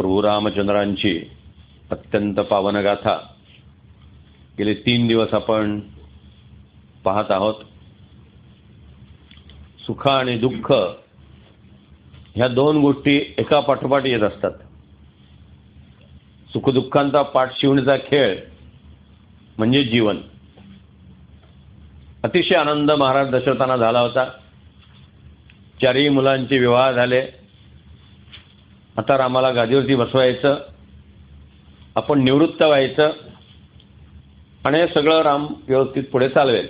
प्रभू रामचंद्रांची अत्यंत पावन गाथा गेले 3 दिवस आपण पाहत आहोत. सुख आणि दुःख ह्या 2 गोष्टी एका पाठोपाठ येत असतात. सुखदुःखांचा पाठ शिवण्याचा खेळ म्हणजे जीवन. अतिशय आनंद महाराज दशरथांना झाला होता. 4ही मुलांचे विवाह झाले. आता रामाला गादीवरती बसवायचं, आपण निवृत्त व्हायचं आणि हे सगळं राम व्यवस्थित पुढे चालवेल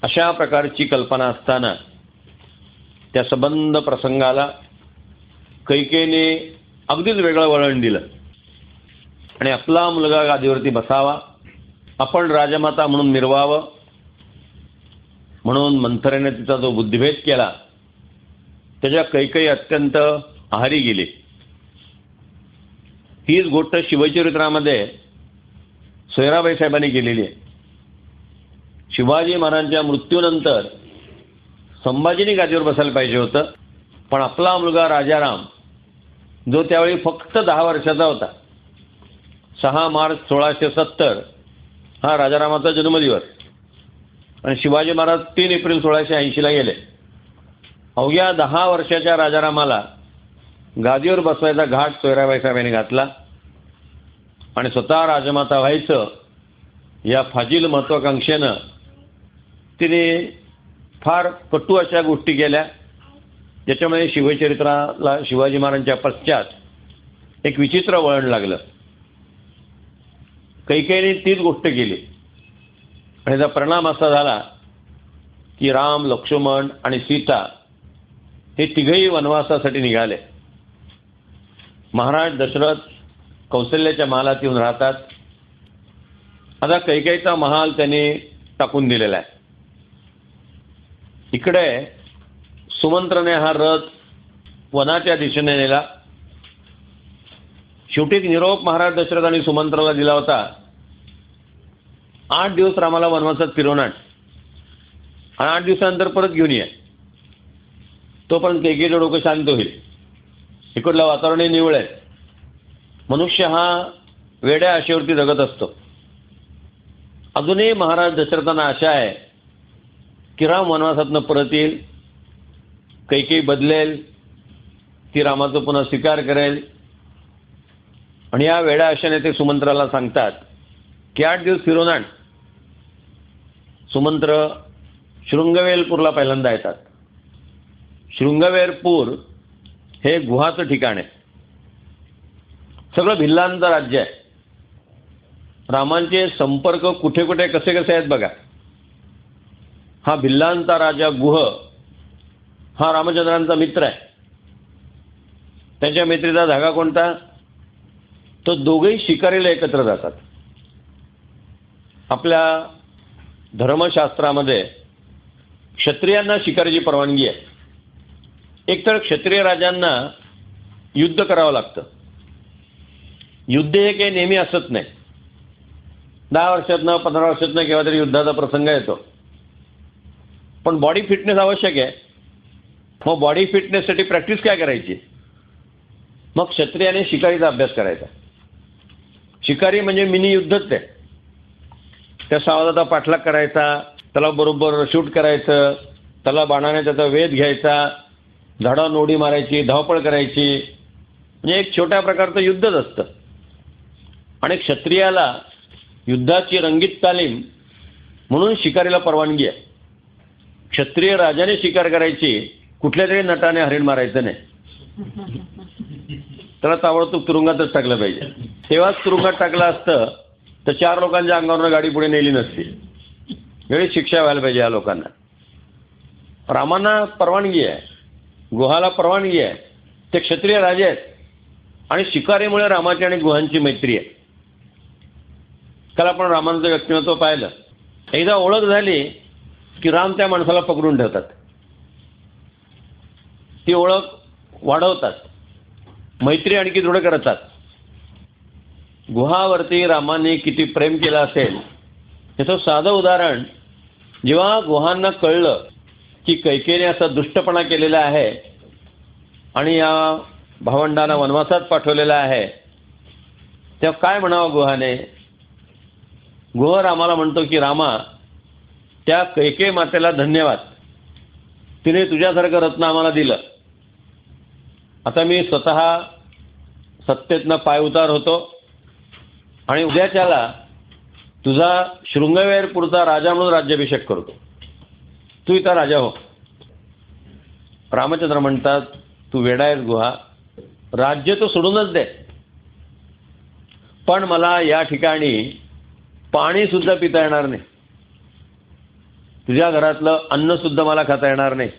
अशा प्रकारची कल्पना असताना त्या संबंध प्रसंगाला कैकेयीने अगदीच वेगळं वळण दिलं आणि आपला मुलगा गादीवरती बसावा, आपण राजमाता म्हणून मिरवावं म्हणून मंथरेने तिचा जो बुद्धिभेद केला त्याच्या कैकेयी अत्यंत आहारी गेली. हीच गोष्ट शिवचरित्रामध्ये सोयराबाई साहेबांनी केलेली आहे. शिवाजी महाराजांच्या मृत्यूनंतर संभाजीने गादीवर बसायला पाहिजे होतं, पण आपला मुलगा राजाराम जो त्यावेळी फक्त 10 वर्षाचा होता, 6 मार्च 1670 हा राजारामाचा जन्मदिवस आणि शिवाजी महाराज 3 एप्रिल 1680ला गेले. अवघ्या 10 वर्षाच्या राजारामाला गादीवर बसवायचा घाट सोयराबाई साहेबांनी घातला आणि स्वतः राजमाता व्हायचं या फाजील महत्वाकांक्षेनं तिने फार कटू अशा गोष्टी केल्या, ज्याच्यामुळे शिवचरित्राला शिवाजी महाराजांच्या पश्चात एक विचित्र वळण लागलं. कैकेयीने तीच गोष्ट केली आणि त्याचा परिणाम असा झाला की राम, लक्ष्मण आणि सीता हे तिघही वनवासासाठी निघाले. महाराज दशरथ कौशल्याच्या महालात येऊन राहतात. आता कैकेयीचा महाल त्यांनी टाकून दिलेला आहे. इकडे सुमंत्रने हा रथ वनाच्या दिशेने नेला. शेवटी एक निरोप महाराज दशरथ आणि सुमंत्राला दिला होता, 8 दिवस रामाला वनवासात फिरवून आण आणि 8 दिवसानंतर परत घेऊन ये. तोपर्यंत कैकेयीचं डोकं शांत होईल. इकडलं वातावरणही निवळ आहे. मनुष्य हा वेड्या आशेवरती जगत असतो. अजूनही महाराज दशरथांना आशा आहे की राम वनवासातनं परत येईल, कैकेयी बदलेल, ती रामाचा पुन्हा स्वीकार करेल आणि या वेड्या आशेने ते सुमंत्राला सांगतात की 8 दिवस फिरून आण. सुमंत्र शृंगवेरपूरला पहिल्यांदा येतात. शृंगवेरपूर हे गुहाचं ठिकाण आहे. सगळं भिल्लांचं राज्य आहे. रामांचे संपर्क कुठे कुठे कसे कसे आहेत बघा. हा भिल्लांचा राजा गुह हा रामचंद्रांचा मित्र आहे. त्यांच्या मैत्रीचा धागा कोणता? तो दोघेही शिकारीला एकत्र जातात. आपल्या धर्मशास्त्रामध्ये क्षत्रियांना शिकारीची परवानगी आहे. एकतर क्षत्रिय राजांना युद्ध करावं लागतं. युद्ध हे काही नेहमी असत नाही. 10 वर्षातनं 15 वर्षातनं केव्हा तरी युद्धाचा प्रसंग येतो. पण बॉडी फिटनेस आवश्यक आहे. मग बॉडी फिटनेससाठी प्रॅक्टिस काय करायची? मग क्षत्रियाने शिकारीचा अभ्यास करायचा. शिकारी म्हणजे मिनी युद्धच आहे. त्या सावधाचा पाठलाग करायचा, त्याला बरोबर शूट करायचं, त्याला बाणाने त्याचा वेध घ्यायचा, झाडावर उडी मारायची, धावपळ करायची, म्हणजे एक छोट्या प्रकारचं युद्धच असतं. आणि क्षत्रियाला युद्धाची रंगीत तालीम म्हणून शिकारीला परवानगी आहे. क्षत्रिय राजाने शिकार करायची, कुठल्या तरी नटाने हरिण मारायचं नाही. त्याला ताबडतोब तुरुंगातच टाकलं पाहिजे. तेव्हाच तुरुंगात टाकलं असतं तर 4 लोकांच्या अंगावरनं गाडी पुढे नेली नसती. वेळी शिक्षा व्हायला पाहिजे या लोकांना. रामांना परवानगी आहे, गुहाला परवानगी आहे. ते क्षत्रिय राजे आहेत आणि शिकारीमुळे रामाची आणि गुहांची मैत्री आहे. त्याला आपण रामांचं व्यक्तिमत्व पाहिलं. एकदा ओळख झाली की राम त्या माणसाला पकडून ठेवतात. ती ओळख वाढवतात, मैत्री आणखी दृढ करतात. गुहावरती रामाने किती प्रेम केलं असेल याचं साधं उदाहरण, जेव्हा गुहांना कळलं की कैकेयीने असा दुष्टपणा केलेला आहे आणि या भावंडांना वनवासात पाठवलेला आहे, तेव्हा काय म्हणावं गुहाने? गुह रामाला म्हणतो की रामा, त्या कैकेयी मातेला धन्यवाद, तिने तुझ्यासारखं रत्न आम्हाला दिलं. आता मी स्वतः सत्तेतनं पाय उतार होतो आणि उद्याच्याला तुझा शृंगवेरपूरचा राजा म्हणून राज्याभिषेक करतो. तू इथं राजा हो. रामचंद्र म्हणतात, तू वेडा आहेस गुहा, राज्य तो सोडूनच दे, पण मला या ठिकाणी पाणी सुद्धा पिता येणार नाही, तुझ्या घरातलं अन्न सुद्धा मला खाता येणार नाही.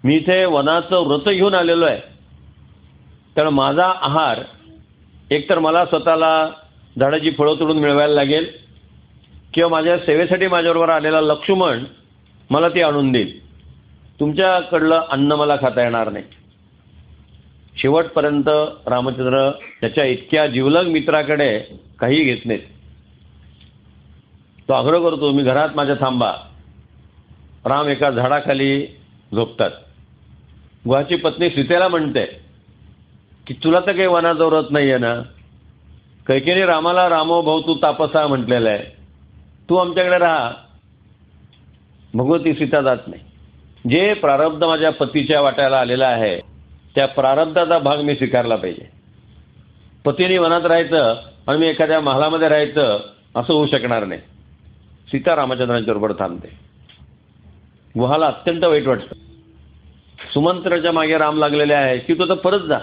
मी इथे वनाचं व्रत घेऊन आलेलो आहे, तर माझा आहार एकतर मला स्वतःला झाडाची फळं तोडून मिळवायला लागेल, किंवा माझ्या सेवेसाठी माझ्याबरोबर आलेला लक्ष्मण मला ती आणून देईल. तुमच्याकडलं अन्न मला खाता येणार नाही. शेवटपर्यंत रामचंद्र त्याच्या इतक्या जिवलग मित्राकडे काही घेत नाहीत. तो आग्रह करतो, मी घरात माझ्या थांबा. राम एका झाडाखाली झोपतात. गुहाची पत्नी सीतेला म्हणते की तुला तर काही वनाचं व्रत नाही आहे ना, कैकेयीने रामाला रामो भाऊ तू तापसा म्हटलेलं आहे, तू आमच्याकडे राहा. भगवती सीता जात नाही. जे प्रारब्ध माझ्या पतीच्या वाट्याला आलेला आहे त्या प्रारब्धाचा भाग मी स्वीकारला पाहिजे. पतीने वनात राहायचं आणि मी एखाद्या महालामध्ये राहायचं असं होऊ शकणार नाही. सीता रामचंद्रांच्या बरोबर थांबते. गुहाला अत्यंत वाईट वाटतं. सुमंत्राच्या मागे राम लागलेले आहे की तो तर परत जा.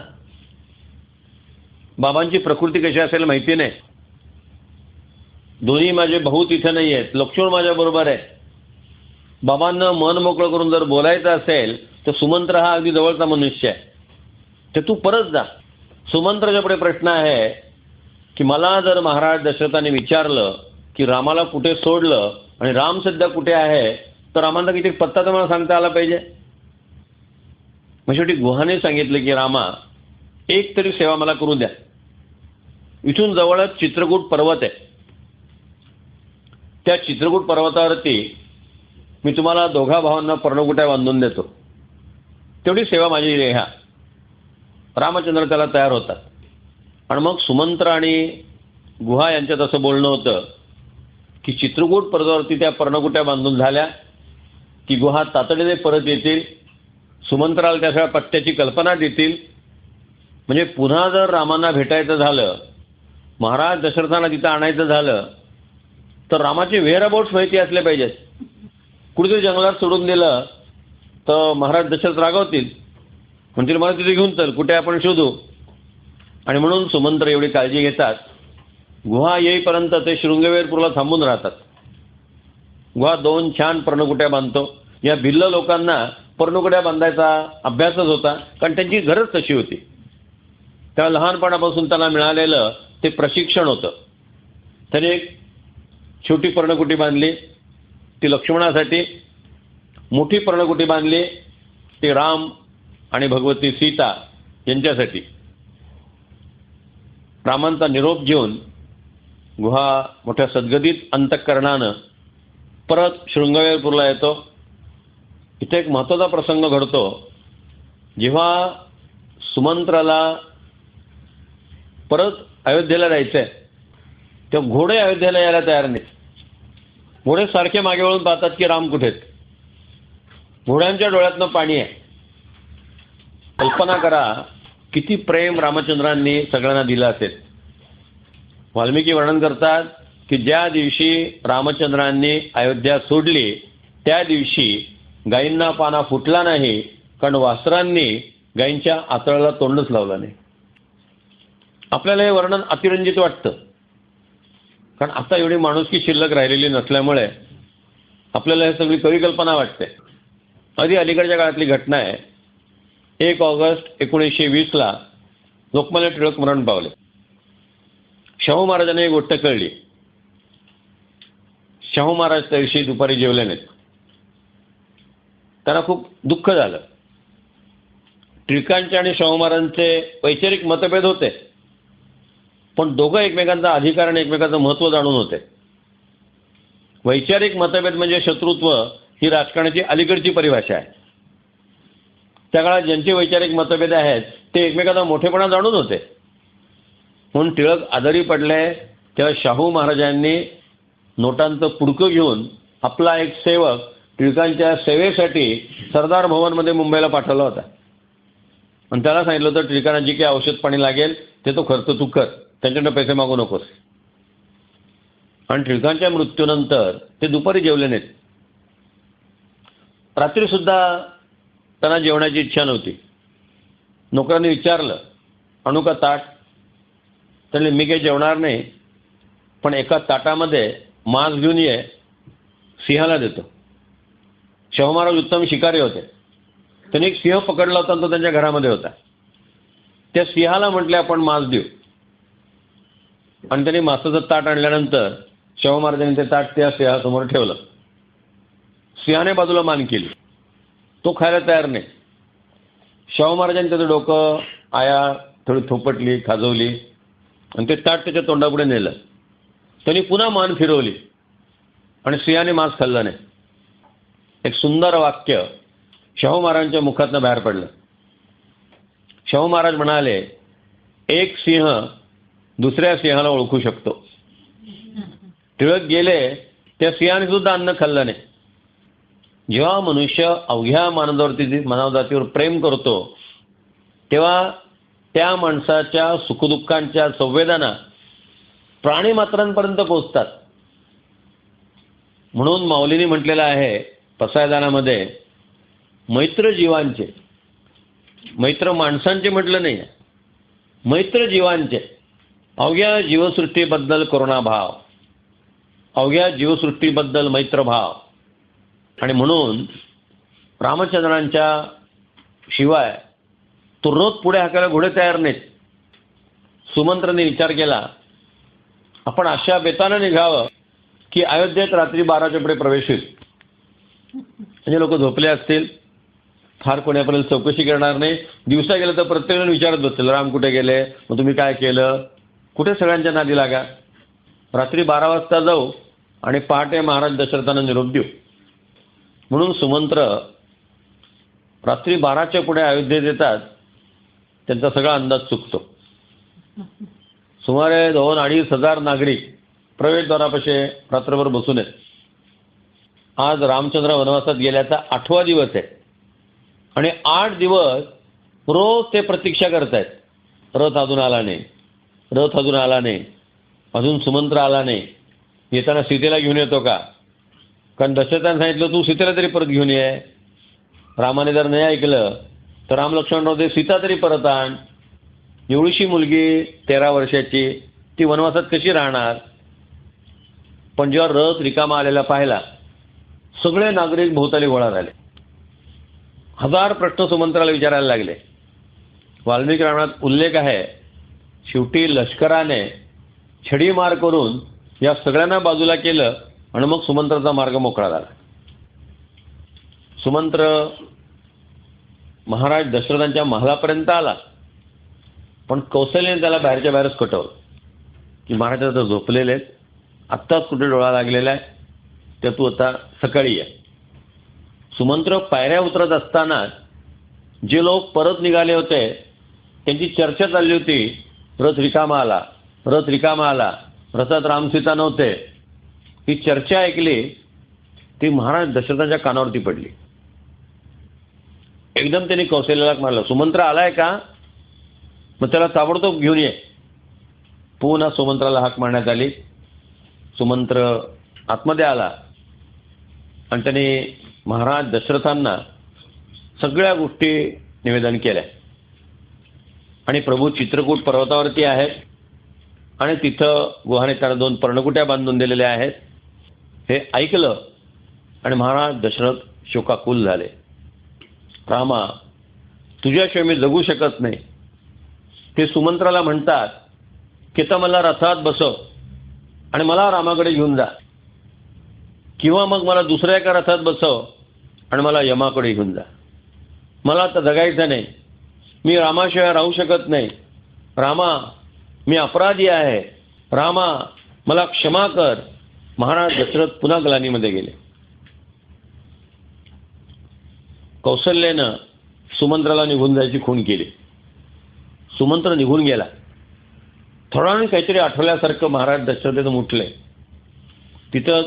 बाबांची प्रकृती कशी असेल माहिती नाही. दोन्ही माझे भाऊ तिथे नाही आहेत, लक्ष्मण माझ्या बरोबर आहे. बाबांना मन मोकळं करून जर बोलायचं असेल तर सुमंत्र हा अगदी जवळचा मनुष्य आहे, तर तू परत जा. सुमंत्राच्या पुढे प्रश्न आहे की मला जर महाराज दशरथाने विचारलं की रामाला कुठे सोडलं आणि राम सध्या कुठे आहे, तर रामांना किती पत्ता तर मला सांगता आला पाहिजे. मग शेवटी गुहाने सांगितलं की रामा, एक तरी सेवा मला करू द्या. इथून जवळच चित्रकूट पर्वत आहे, त्या चित्रकूट पर्वतावरती मी तुम्हाला दोघा भावांना पर्णकुट्या बांधून देतो, तेवढी सेवा माझी ह्या. रामचंद्र त्याला तयार होतात. आणि मग सुमंत्र आणि गुहा यांच्यात असं बोलणं होतं की चित्रकूट पर्वतावरती त्या पर्णकुट्या बांधून झाल्या की गुहा तातडीने परत येतील, सुमंत्राला त्या सगळ्या पट्ट्याची कल्पना देतील. म्हणजे पुन्हा जर रामांना भेटायचं झालं, महाराज दशरथांना तिथं आणायचं झालं, तर रामाचे व्हेअर अबाउट्स माहिती असले पाहिजेत. कुठेतरी जंगलात सोडून दिलं तर महाराज दशरथ रागवतील, म्हणतील मला तिथे घेऊन चल, कुठे आपण शोधू. आणि म्हणून सुमंत्र एवढी काळजी घेतात. गुहा येईपर्यंत ते शृंगवेरपूरला थांबून राहतात. गुहा 2 छान पर्णकुट्या बांधतो. या भिल्ल लोकांना पर्णकुट्या बांधायचा अभ्यासच होता, कारण त्यांची गरज तशी होती. त्या लहानपणापासून त्यांना मिळालेलं ते प्रशिक्षण होतं. त्याने एक छोटी पर्णकुटी बांधली, ती लक्ष्मणासाठी. मोठी पर्णकुटी बांधली, ती राम आणि भगवती सीता यांच्यासाठी. रामांचा निरोप घेऊन गुहा मोठ्या सद्गदित अंतःकरणानं परत शृंगवेरपूरला येतो. इथे एक महत्त्वाचा प्रसंग घडतो. जेव्हा सुमंत्राला परत अयोध्येला जायचं आहे, तेव्हा घोडे अयोध्येला यायला तयार नाहीत. घोडे सारखे मागे वळून पाहतात की राम कुठे आहेत. घोड्यांच्या डोळ्यातनं पाणी आहे. कल्पना करा किती प्रेम रामचंद्रांनी सगळ्यांना दिलं असेल. वाल्मिकी वर्णन करतात की ज्या दिवशी रामचंद्रांनी अयोध्या सोडली त्या दिवशी गायींना पाना फुटला नाही, कारण वासरांनी गायींच्या आतळाला तोंडच लावलं नाही. आपल्याला हे वर्णन अतिरंजित वाटतं, कारण आता एवढी माणुसकी शिल्लक राहिलेली नसल्यामुळे आपल्याला हे सगळी कल्पना वाटते. अगदी अलीकडच्या काळातली घटना आहे. 1 ऑगस्ट 1920ला लोकमान्य टिळक मरण पावले. शाहू महाराजांना ही गोष्ट कळली. शाहू महाराज त्या दिवशी दुपारी जेवले नाहीत. त्यांना खूप दुःख झालं. टिळकांचे आणि शाहू महाराजांचे वैचारिक मतभेद होते, पण दोघं एकमेकांचा अधिकार आणि एकमेकांचं महत्त्व जाणून होते. वैचारिक मतभेद म्हणजे शत्रुत्व ही राजकारणाची अलीकडची परिभाषा आहे. त्या काळात ज्यांचे वैचारिक मतभेद आहेत ते एकमेकांचा मोठेपणा जाणून होते. म्हणून टिळक आजारी पडले तेव्हा शाहू महाराजांनी नोटांचं पुडकं घेऊन आपला एक सेवक टिळकांच्या सेवेसाठी सरदार भवनमध्ये मुंबईला पाठवला होता. आणि त्याला सांगितलं होतं टिळकांना जी काही औषध पाणी लागेल ते तो खर्च तू कर, त्यांच्याकडे पैसे मागू नकोस. आणि टिळकांच्या मृत्यूनंतर ते दुपारी जेवले नाहीत. रात्रीसुद्धा त्यांना जेवणाची इच्छा नव्हती. नोकरांनी विचारलं, आणू का ताट? त्यांनी मी काही जेवणार नाही, पण एका ताटामध्ये मांस घेऊन ये, सिंहाला देतो. शाहू महाराज उत्तम शिकारी होते. त्यांनी एक सिंह पकडला होता, तो त्यांच्या घरामध्ये होता. त्या सिंहाला म्हटले आपण मांस देऊ. आणि त्यांनी मांसाचं ताट आणल्यानंतर शाहू महाराजांनी ते ताट त्या सिंहासमोर ठेवलं. सिंहाने बाजूला मान केली, तो खायला तयार नाही. शाहू महाराजांनी त्याचं डोकं, आया थोडी थोपटली, खाजवली आणि ते ताट त्याच्या तोंडापुढे नेलं. त्यांनी पुन्हा मान फिरवली आणि सिंहाने मांस खाल्लं नाही. एक सुंदर वाक्य शाहू महाराजांच्या मुखातनं बाहेर पडलं. शाहू महाराज म्हणाले, एक सिंह दुसऱ्या सिंहाला ओळखू शकतो. टिळक गेले, त्या सिंहाने सुद्धा अन्न खाल्लं नाही. जेव्हा मनुष्य अवघ्या मानवजातीवर प्रेम करतो तेव्हा त्या माणसाच्या सुखदुःखांच्या संवेदना प्राणीमात्रांपर्यंत पोहोचतात. म्हणून माऊलींनी म्हटलेलं आहे पसायदानामध्ये, मैत्र जीवांचे, मैत्र माणसांचे म्हटलं नाही, मैत्र जीवांचे. अवघ्या जीवसृष्टीबद्दल करुणाभाव, अवघ्या जीवसृष्टीबद्दल मैत्रभाव. आणि म्हणून रामचंद्रांच्या शिवाय तो रोज पुढे हाकायला घोडे तयार नाहीत. सुमंत्रांनी विचार केला, आपण अशा बेतानं निघावं की अयोध्येत रात्री 12च्या पुढे प्रवेश होईल. म्हणजे लोक झोपले असतील, फार कोणापर्यंत चौकशी करणार नाही. दिवसा गेलं तर प्रत्येकजण विचारत बसतील, राम कुठे गेले, मग तुम्ही काय केलं, कुठे सगळ्यांच्या नादी लागा. रात्री 12 वाजता जाऊ आणि पहाटे महाराज दशरथांना निरोप देऊ. म्हणून सुमंत्र रात्री 12च्या पुढे अयोध्येत येतात. त्यांचा सगळा अंदाज चुकतो. सुमारे 2-2.5 हजार नागरिक प्रवेशद्वारापाशी रात्रभर बसून आहेत. आज रामचंद्र वनवासात गेल्याचा 8वा दिवस आहे आणि 8 दिवस रोज ते प्रतीक्षा करतायत. रथ अजून आला नाही, रथ अजून आला नाही, अजून सुमंत्र आला नाही. येताना सीतेला घेऊन येतो का? कारण दशरथाने सांगितलं तू सीतेला तरी परत घेऊन ये. रामाने जर नाही ऐकलं तर राम लक्ष्मण दे, सीता तरी परत आण. एवढीशी मुलगी 13 वर्षाची, ती वनवासात कशी राहणार? पण जेव्हा रथ रिकामा आलेला पाहिला, सगळे नागरिक भोवताली गोळा झाले. हजार प्रश्न सुमंत्राला विचारायला लागले. वाल्मिकी रामायणात उल्लेख आहे, शेवटी लष्कराने छडी मार करून या सगळ्यांना बाजूला केलं आणि मग सुमंत्राचा मार्ग मोकळा झाला. सुमंत्र महाराज दशरथांच्या महालापर्यंत आला, पण कौशल्याने त्याला बाहेरच्या बाहेरच कटवलं की महाराज आता झोपलेले आहेत, आत्ताच कुठे डोळा लागलेला आहे, तर तू आता सकाळी ये. सुमंत्र पायऱ्या उतरत असताना जे लोक परत निघाले होते त्यांची चर्चा चालली होती, रथ रिकामा आला, रथ रिकामा आला, रथात रामसीता नव्हते. ही चर्चा ऐकली ती महाराज दशरथांच्या कानावरती पडली. एकदम त्यांनी कौशल्याला मारलं, सुमंत्र आलाय का? मग त्याला ताबडतोब घेऊन ये. पुन्हा सुमंत्राला हाक मारण्यात आली. सुमंत्र आतमध्ये आला आणि त्याने महाराज दशरथांना सगळ्या गोष्टी निवेदन केल्या. आणि प्रभू चित्रकूट पर्वतावरती आहेत आणि तिथं गुहाने त्याला 2 पर्णकुट्या बांधून दिलेल्या आहेत हे ऐकलं आणि महाराज दशरथ शोकाकुल झाले. रामा, तुझ्याशिवाय मी जगू शकत नाही. ते सुमंत्राला म्हणतात की तर मला रथात बसव आणि मला रामाकडे घेऊन जा, किंवा मग मला दुसऱ्या एका रथात बसव आणि मला यमाकडे घेऊन जा. मला आता जगायचं नाही, मी रामाशिवाय राहू शकत नाही. रामा, मी अपराधी आहे. रामा, मला क्षमा कर. महाराज दशरथ पुन्हा ग्लानीमध्ये गेले. कौशल्यानं सुमंत्राला निघून जायची खूण केली. सुमंत्र निघून गेला. थोडा वेळ काहीतरी आठवल्यासारखं महाराज दशरथ उठले. तिथंच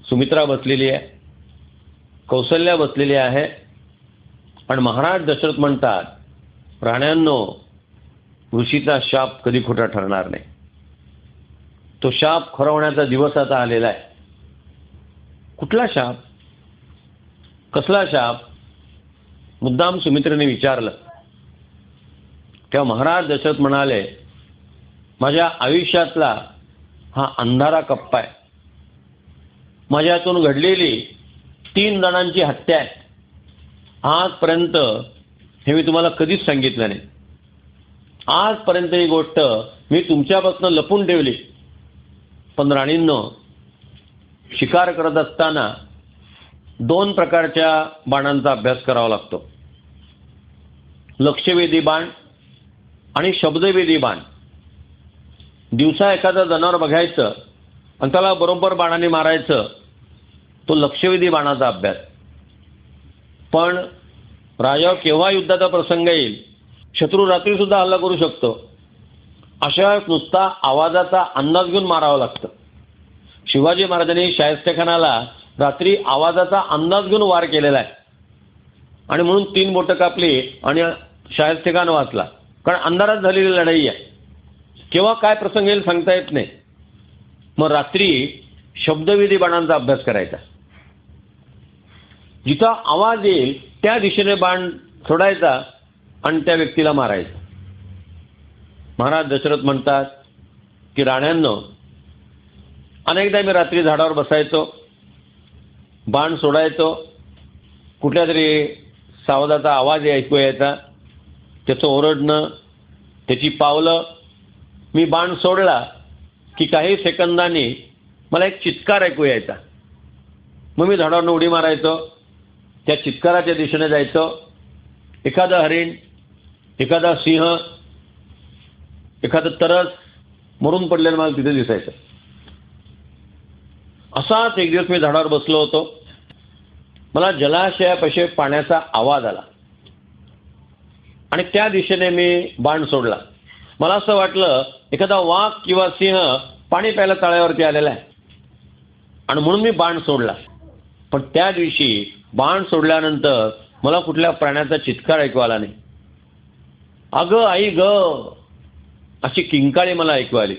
सुमित्रा बसलेली आहे, कौसल्या बसलेली आहे. आणि महाराज दशरथ म्हणतात, राण्यांनो, ऋषीचा शाप कधी खोटा ठरणार नाही. तो शाप खरा होण्याचा दिवस आता आलेला आहे. कुठला शाप? कसला शाप? मुद्दाम सुमित्रेने विचारलं. तेव्हा महाराज दशरथ म्हणाले, माझ्या आयुष्यातला हा अंधारा कप्पा आहे. माझ्यातून घडलेली 3 जणांची हत्या आहे. आजपर्यंत हे मी तुम्हाला कधीच सांगितलं नाही. आजपर्यंत ही गोष्ट मी तुमच्यापासून लपून ठेवली. पण राणींनो, शिकार करत असताना 2 प्रकारच्या बाणांचा अभ्यास करावा लागतो. लक्ष्यवेधी बाण आणि शब्दवेधी बाण. दिवसा एखादं जनावर बघायचं आणि त्याला बरोबर बाणाने मारायचं, तो लक्ष्यवेधी बाणाचा अभ्यास. पण राजावर केव्हा युद्धाचा प्रसंग येईल, शत्रू रात्री सुद्धा हल्ला करू शकतो, अशा नुसता आवाजाचा अंदाज घेऊन मारावं लागतं. शिवाजी महाराजांनी शाहिस्तेखानाला रात्री आवाजाचा अंदाज घेऊन वार केलेला आहे. आणि म्हणून 3 बोटं कापली आणि शाहिस्तेखान वाचला. कारण अंधारात झालेली लढाई आहे. केव्हा काय प्रसंग येईल सांगता येत नाही. मग रात्री शब्दविधी बाणांचा अभ्यास करायचा. जिथं आवाज येईल त्या दिशेने बाण सोडायचा आणि त्या व्यक्तीला मारायचं. महाराज दशरथ म्हणतात की राण्यांनो, अनेकदा मी रात्री झाडावर बसायचो, बाण सोडायचो, कुठल्या तरी सावधाचा आवाज ऐकू यायचा, त्याचं ओरडणं, त्याची पावलं. मी बाण सोडला की काही सेकंदांनी मला एक चित्कार ऐकू यायचा. मग मी झाडावरून उडी मारायचो, त्या चित्काराच्या दिशेने जायचो. एखादं हरिण, एखादा सिंह, एखादं तरस मरून पडलेलं मला तिथे दिसायचं. असाच एक दिवस मी झाडावर बसलो होतो. मला जलाशयापाशी पाण्याचा आवाज आला आणि त्या दिशेने मी बाण सोडला. मला असं वाटलं एखादा वाघ किंवा सिंह पाणी प्यायला तळ्यावरती आलेला आहे आणि म्हणून मी बाण सोडला. पण त्या दिवशी बाण सोडल्यानंतर मला कुठल्या प्राण्याचा चित्कार ऐकू आला नाही. अगं आई ग, अशी किंकाळी मला ऐकू आली.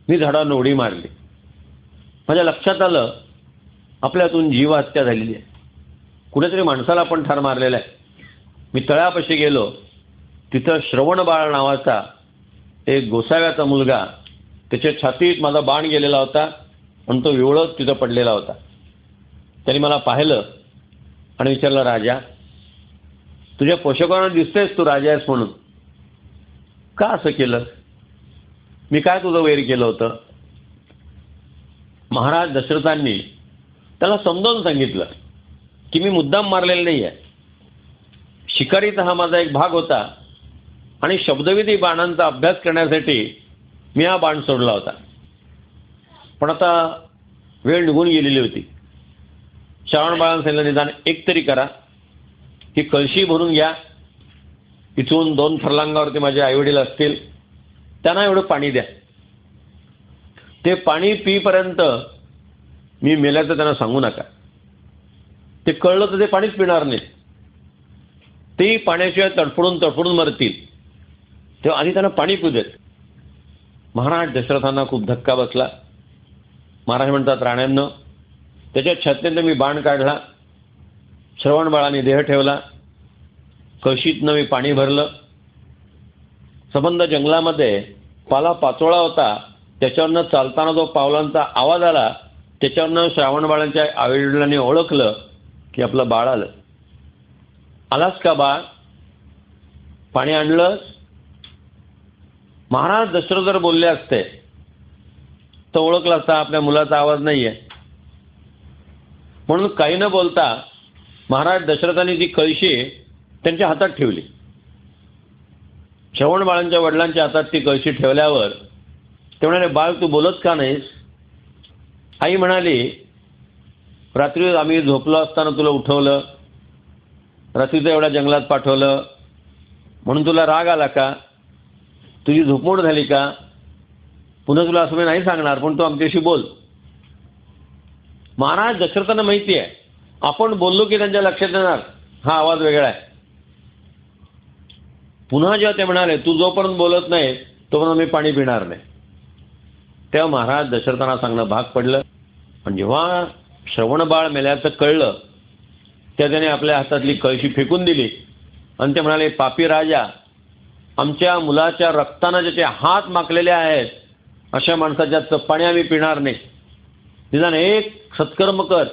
मी झाडावर उडी मारली. माझ्या लक्षात आलं आपल्यातून जीवहत्या झालेली आहे. कुठेतरी माणसाला आपण ठार मारलेला आहे. मी तळ्यापाशी गेलो. तिथं श्रवणबाळ नावाचा एक गोसाव्याचा मुलगा, त्याच्या छातीत माझा बाण गेलेला होता आणि तो विवळत तिथं पडलेला होता. त्यांनी मला पाहिलं आणि विचारलं, राजा, तुझ्या पोषकांना दिसतेस तू राजा आहेस म्हणून, का असं केलं? मी काय तुझं वैर केलं होतं? महाराज दशरथांनी त्याला समजावून सांगितलं की मी मुद्दाम मारलेलं नाही आहे. शिकारीचा हा माझा एक भाग होता आणि शब्दविधी बाणांचा अभ्यास करण्यासाठी मी हा बाण सोडला होता. पण आता वेळ निघून गेलेली होती. श्रावणबाळांना सांगितलं, निदान एक तरी करा, ही कळशी भरून घ्या. इथून 2 फर्लांगावरती माझे आईवडील असतील, त्यांना एवढं पाणी द्या. ते पाणी पिईपर्यंत मी मेल्याचं त्यांना सांगू नका. ते कळलं तर ते पाणीच पिणार नाही. तेही पाण्याशिवाय तडफडून मरतील. तेव्हा आधी त्यांना पाणी पिऊ देत. महाराज दशरथांना खूप धक्का बसला. महाराज म्हणतात, राण्यांनो, त्याच्या छातीतनं मी बाण काढला. श्रवणबाळाने देह ठेवला. कळशीतनं मी पाणी भरलं. संबंध जंगलामध्ये पाला पाचोळा होता. त्याच्यावरनं चालताना जो पावलांचा आवाज आला, त्याच्यावरनं श्रावणबाळांच्या आईवडिलांनी ओळखलं की आपलं बाळ आलं. आलास का बाळ? पाणी आणलंस? महाराज दशरथ जर बोलले असते तर ओळखला असता आपल्या मुलाचा आवाज नाही आहे. म्हणून काही न बोलता महाराज दशरथांनी ती कळशी त्यांच्या हातात ठेवली. श्रवणबाळांच्या वडिलांच्या हातात ती कळशी ठेवल्यावर ते म्हणाले, बाळ तू बोलत का नाहीस? आई म्हणाली, रात्री आम्ही झोपलो असताना तुला उठवलं, रात्रीचं एवढ्या जंगलात पाठवलं, म्हणून तुला राग आला का, तुझी झोपमोड झाली का, पुन्हा तुला असं मी नाही सांगणार, पण तू आमच्याशी बोल. महाराज दशरथांना माहिती आहे आपण बोललो की त्यांच्या लक्षात येणार हा आवाज वेगळा आहे. पुन्हा जेव्हा ते म्हणाले तू जोपर्यंत बोलत नाही तोपर्यंत मी पाणी पिणार नाही, तेव्हा महाराज दशरथांना सांगणं भाग पडलं. पण जेव्हा श्रवणबाळ मेल्याचं कळलं त्या त्याने आपल्या हातातली कळशी फेकून दिली आणि ते म्हणाले, पापी राजा, आमच्या मुलाच्या रक्तानं ज्याचे हात माखलेले आहेत अशा माणसाच्या पाणी आम्ही पिणार नाही. निदान एक सत्कर्म कर,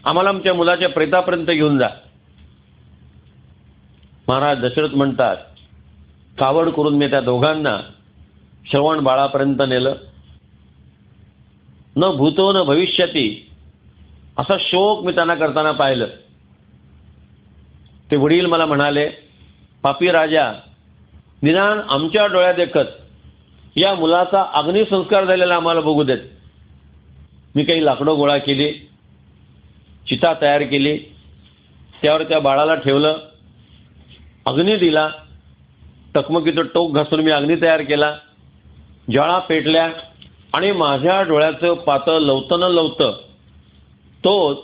आम्हाला आमच्या मुलाच्या प्रेतापर्यंत घेऊन जा. महाराज दशरथ म्हणतात, कावड करून मी त्या दोघांना श्रवण बाळापर्यंत नेलं. न भूतो न भविष्यती असा शोक मी त्यांना करताना पाहिलं. ते वडील मला म्हणाले, पापी राजा, निदान आमच्या डोळ्यात देखत या मुलाचा अग्निसंस्कार झालेला आम्हाला बघू देत. मी काही लाकडं गोळा केली, चिता तयार केली, त्यावर त्या बाळाला ठेवलं, अग्नी दिला, टकमकीचं टोक घासून मी अग्नी तयार केला, ज्वाळा पेटल्या आणि माझ्या डोळ्याचं पातळ लवतं न लवतं तो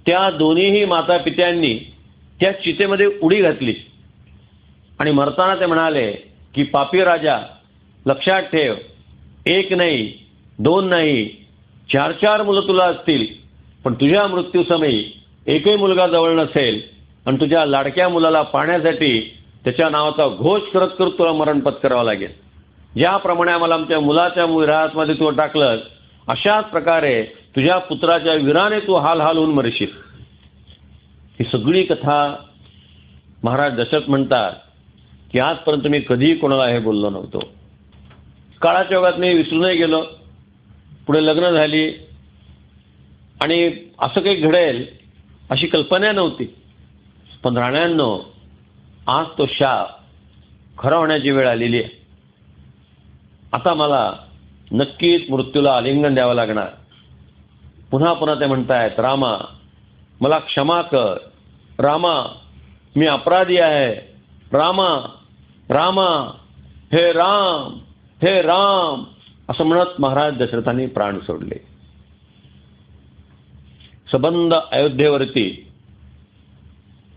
त्या दोन्हीही माता पित्यांनी त्या चितेमध्ये उडी घातली. आणि मरताना ते म्हणाले की पापी राजा, लक्षात ठेव, एक नाही, दोन नाही, 4 मुलं तुला असतील, पण तुझ्या मृत्यूसमयी एकही मुलगा जवळ नसेल आणि तुझ्या लाडक्या मुलाला पाहण्यासाठी त्याच्या नावाचा घोष करत करत तुला मरण पत्करावं लागेल. ज्याप्रमाणे आम्हाला आमच्या मुलाच्या विरहामध्ये तू टाकलं, अशाच प्रकारे तुझ्या पुत्राच्या विराने तू हाल हाल होऊन मरशील. ही सगळी कथा महाराज दशरथ म्हणतात की आजपर्यंत मी कधीही कोणाला हे बोललो नव्हतो. काळाच्या ओघात मी विसरू नाही गेलो. पुढे लग्न झाली आणि असं काही घडेल अशी कल्पना नव्हती. पण राण्यांनो, आज तो शाप खरा होण्याची वेळ आलेली आहे. आता मला नक्कीच मृत्यूला आलिंगन द्यावं लागणार. पुन्हा पुन्हा ते म्हणतायत, रामा मला क्षमा कर, रामा मी अपराधी आहे, रामा रामा, हे राम हे राम, असं म्हणत महाराज दशरथांनी प्राण सोडले. सबंध अयोध्येवरती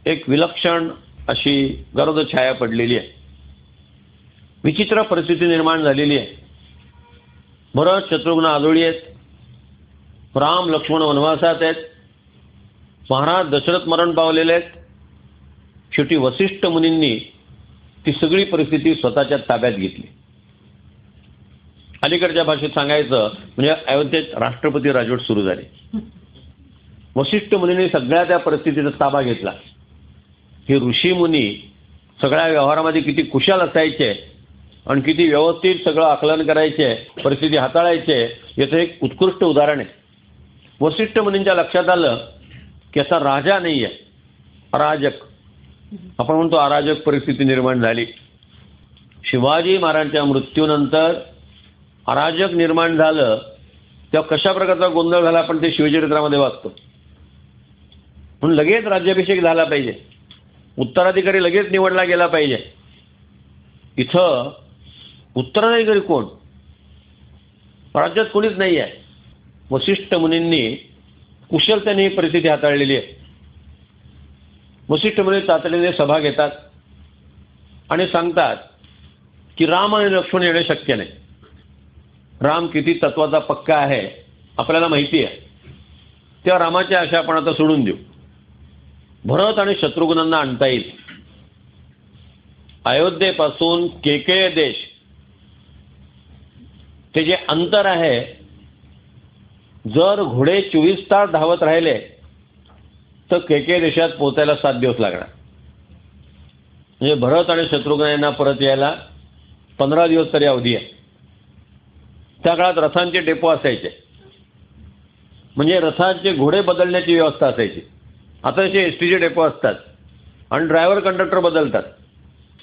एक विलक्षण अशी गरज छाया पडलेली आहे. विचित्र परिस्थिती निर्माण झालेली आहे. भरत शत्रुघ्न आजोळी आहेत, राम लक्ष्मण वनवासात आहेत, महाराज दशरथ मरण पावलेले आहेत. शेवटी वसिष्ठ मुनींनी ती सगळी परिस्थिती स्वतःच्या ताब्यात घेतली. अलीकडच्या भाषेत सांगायचं म्हणजे अयोध्येत राष्ट्रपती राजवट सुरू झाली. वसिष्ठ मुनींनी सगळ्या त्या परिस्थितीचा ताबा घेतला. हे ऋषी मुनी सगळ्या व्यवहारामध्ये किती कुशल असायचे आणि किती व्यवस्थित सगळं आकलन करायचे, परिस्थिती हाताळायचे, याचं एक उत्कृष्ट उदाहरण आहे. वसिष्ठ मुनींच्या लक्षात आलं की असा राजा नाही आहे, अराजक, आपण म्हणतो अराजक परिस्थिती निर्माण झाली. शिवाजी महाराजांच्या मृत्यूनंतर अराजक निर्माण झालं तेव्हा कशा प्रकारचा गोंधळ झाला आपण ते शिवचरित्रामध्ये वाचतो. म्हणून लगेच राज्याभिषेक झाला पाहिजे, उत्तराधिकारी लगेच निवडला गेला पाहिजे. इथं उत्तराधिकारी कोण? राज्यात कोणीच नाही आहे. वसिष्ठ मुनींनी कुशलतेने ही परिस्थिती हाताळलेली आहे. वसिष्ठ मुनी तातडीने सभा घेतात आणि सांगतात की राम आणि लक्ष्मण येणे शक्य नाही. राम किती तत्वाचा पक्का आहे आपल्याला माहिती आहे, तेव्हा रामाची आशा आपण आता सोडून देऊ. भरत आणि शत्रुघ्नांना आणता येईल. अयोध्येपासून केकेय देश ते जे अंतर आहे, जर घोडे 24 तास धावत राहिले तर केकेय देशात पोहोचायला 7 दिवस लागणार. म्हणजे भरत आणि शत्रुघ्न यांना परत यायला 15 दिवस तरी अवधी आहे. त्या काळात रथांचे डेपो असायचे, म्हणजे रथांचे घोडे बदलण्याची व्यवस्था असायची. आता असे एसटीचे डेपो असतात आणि ड्रायव्हर कंडक्टर बदलतात.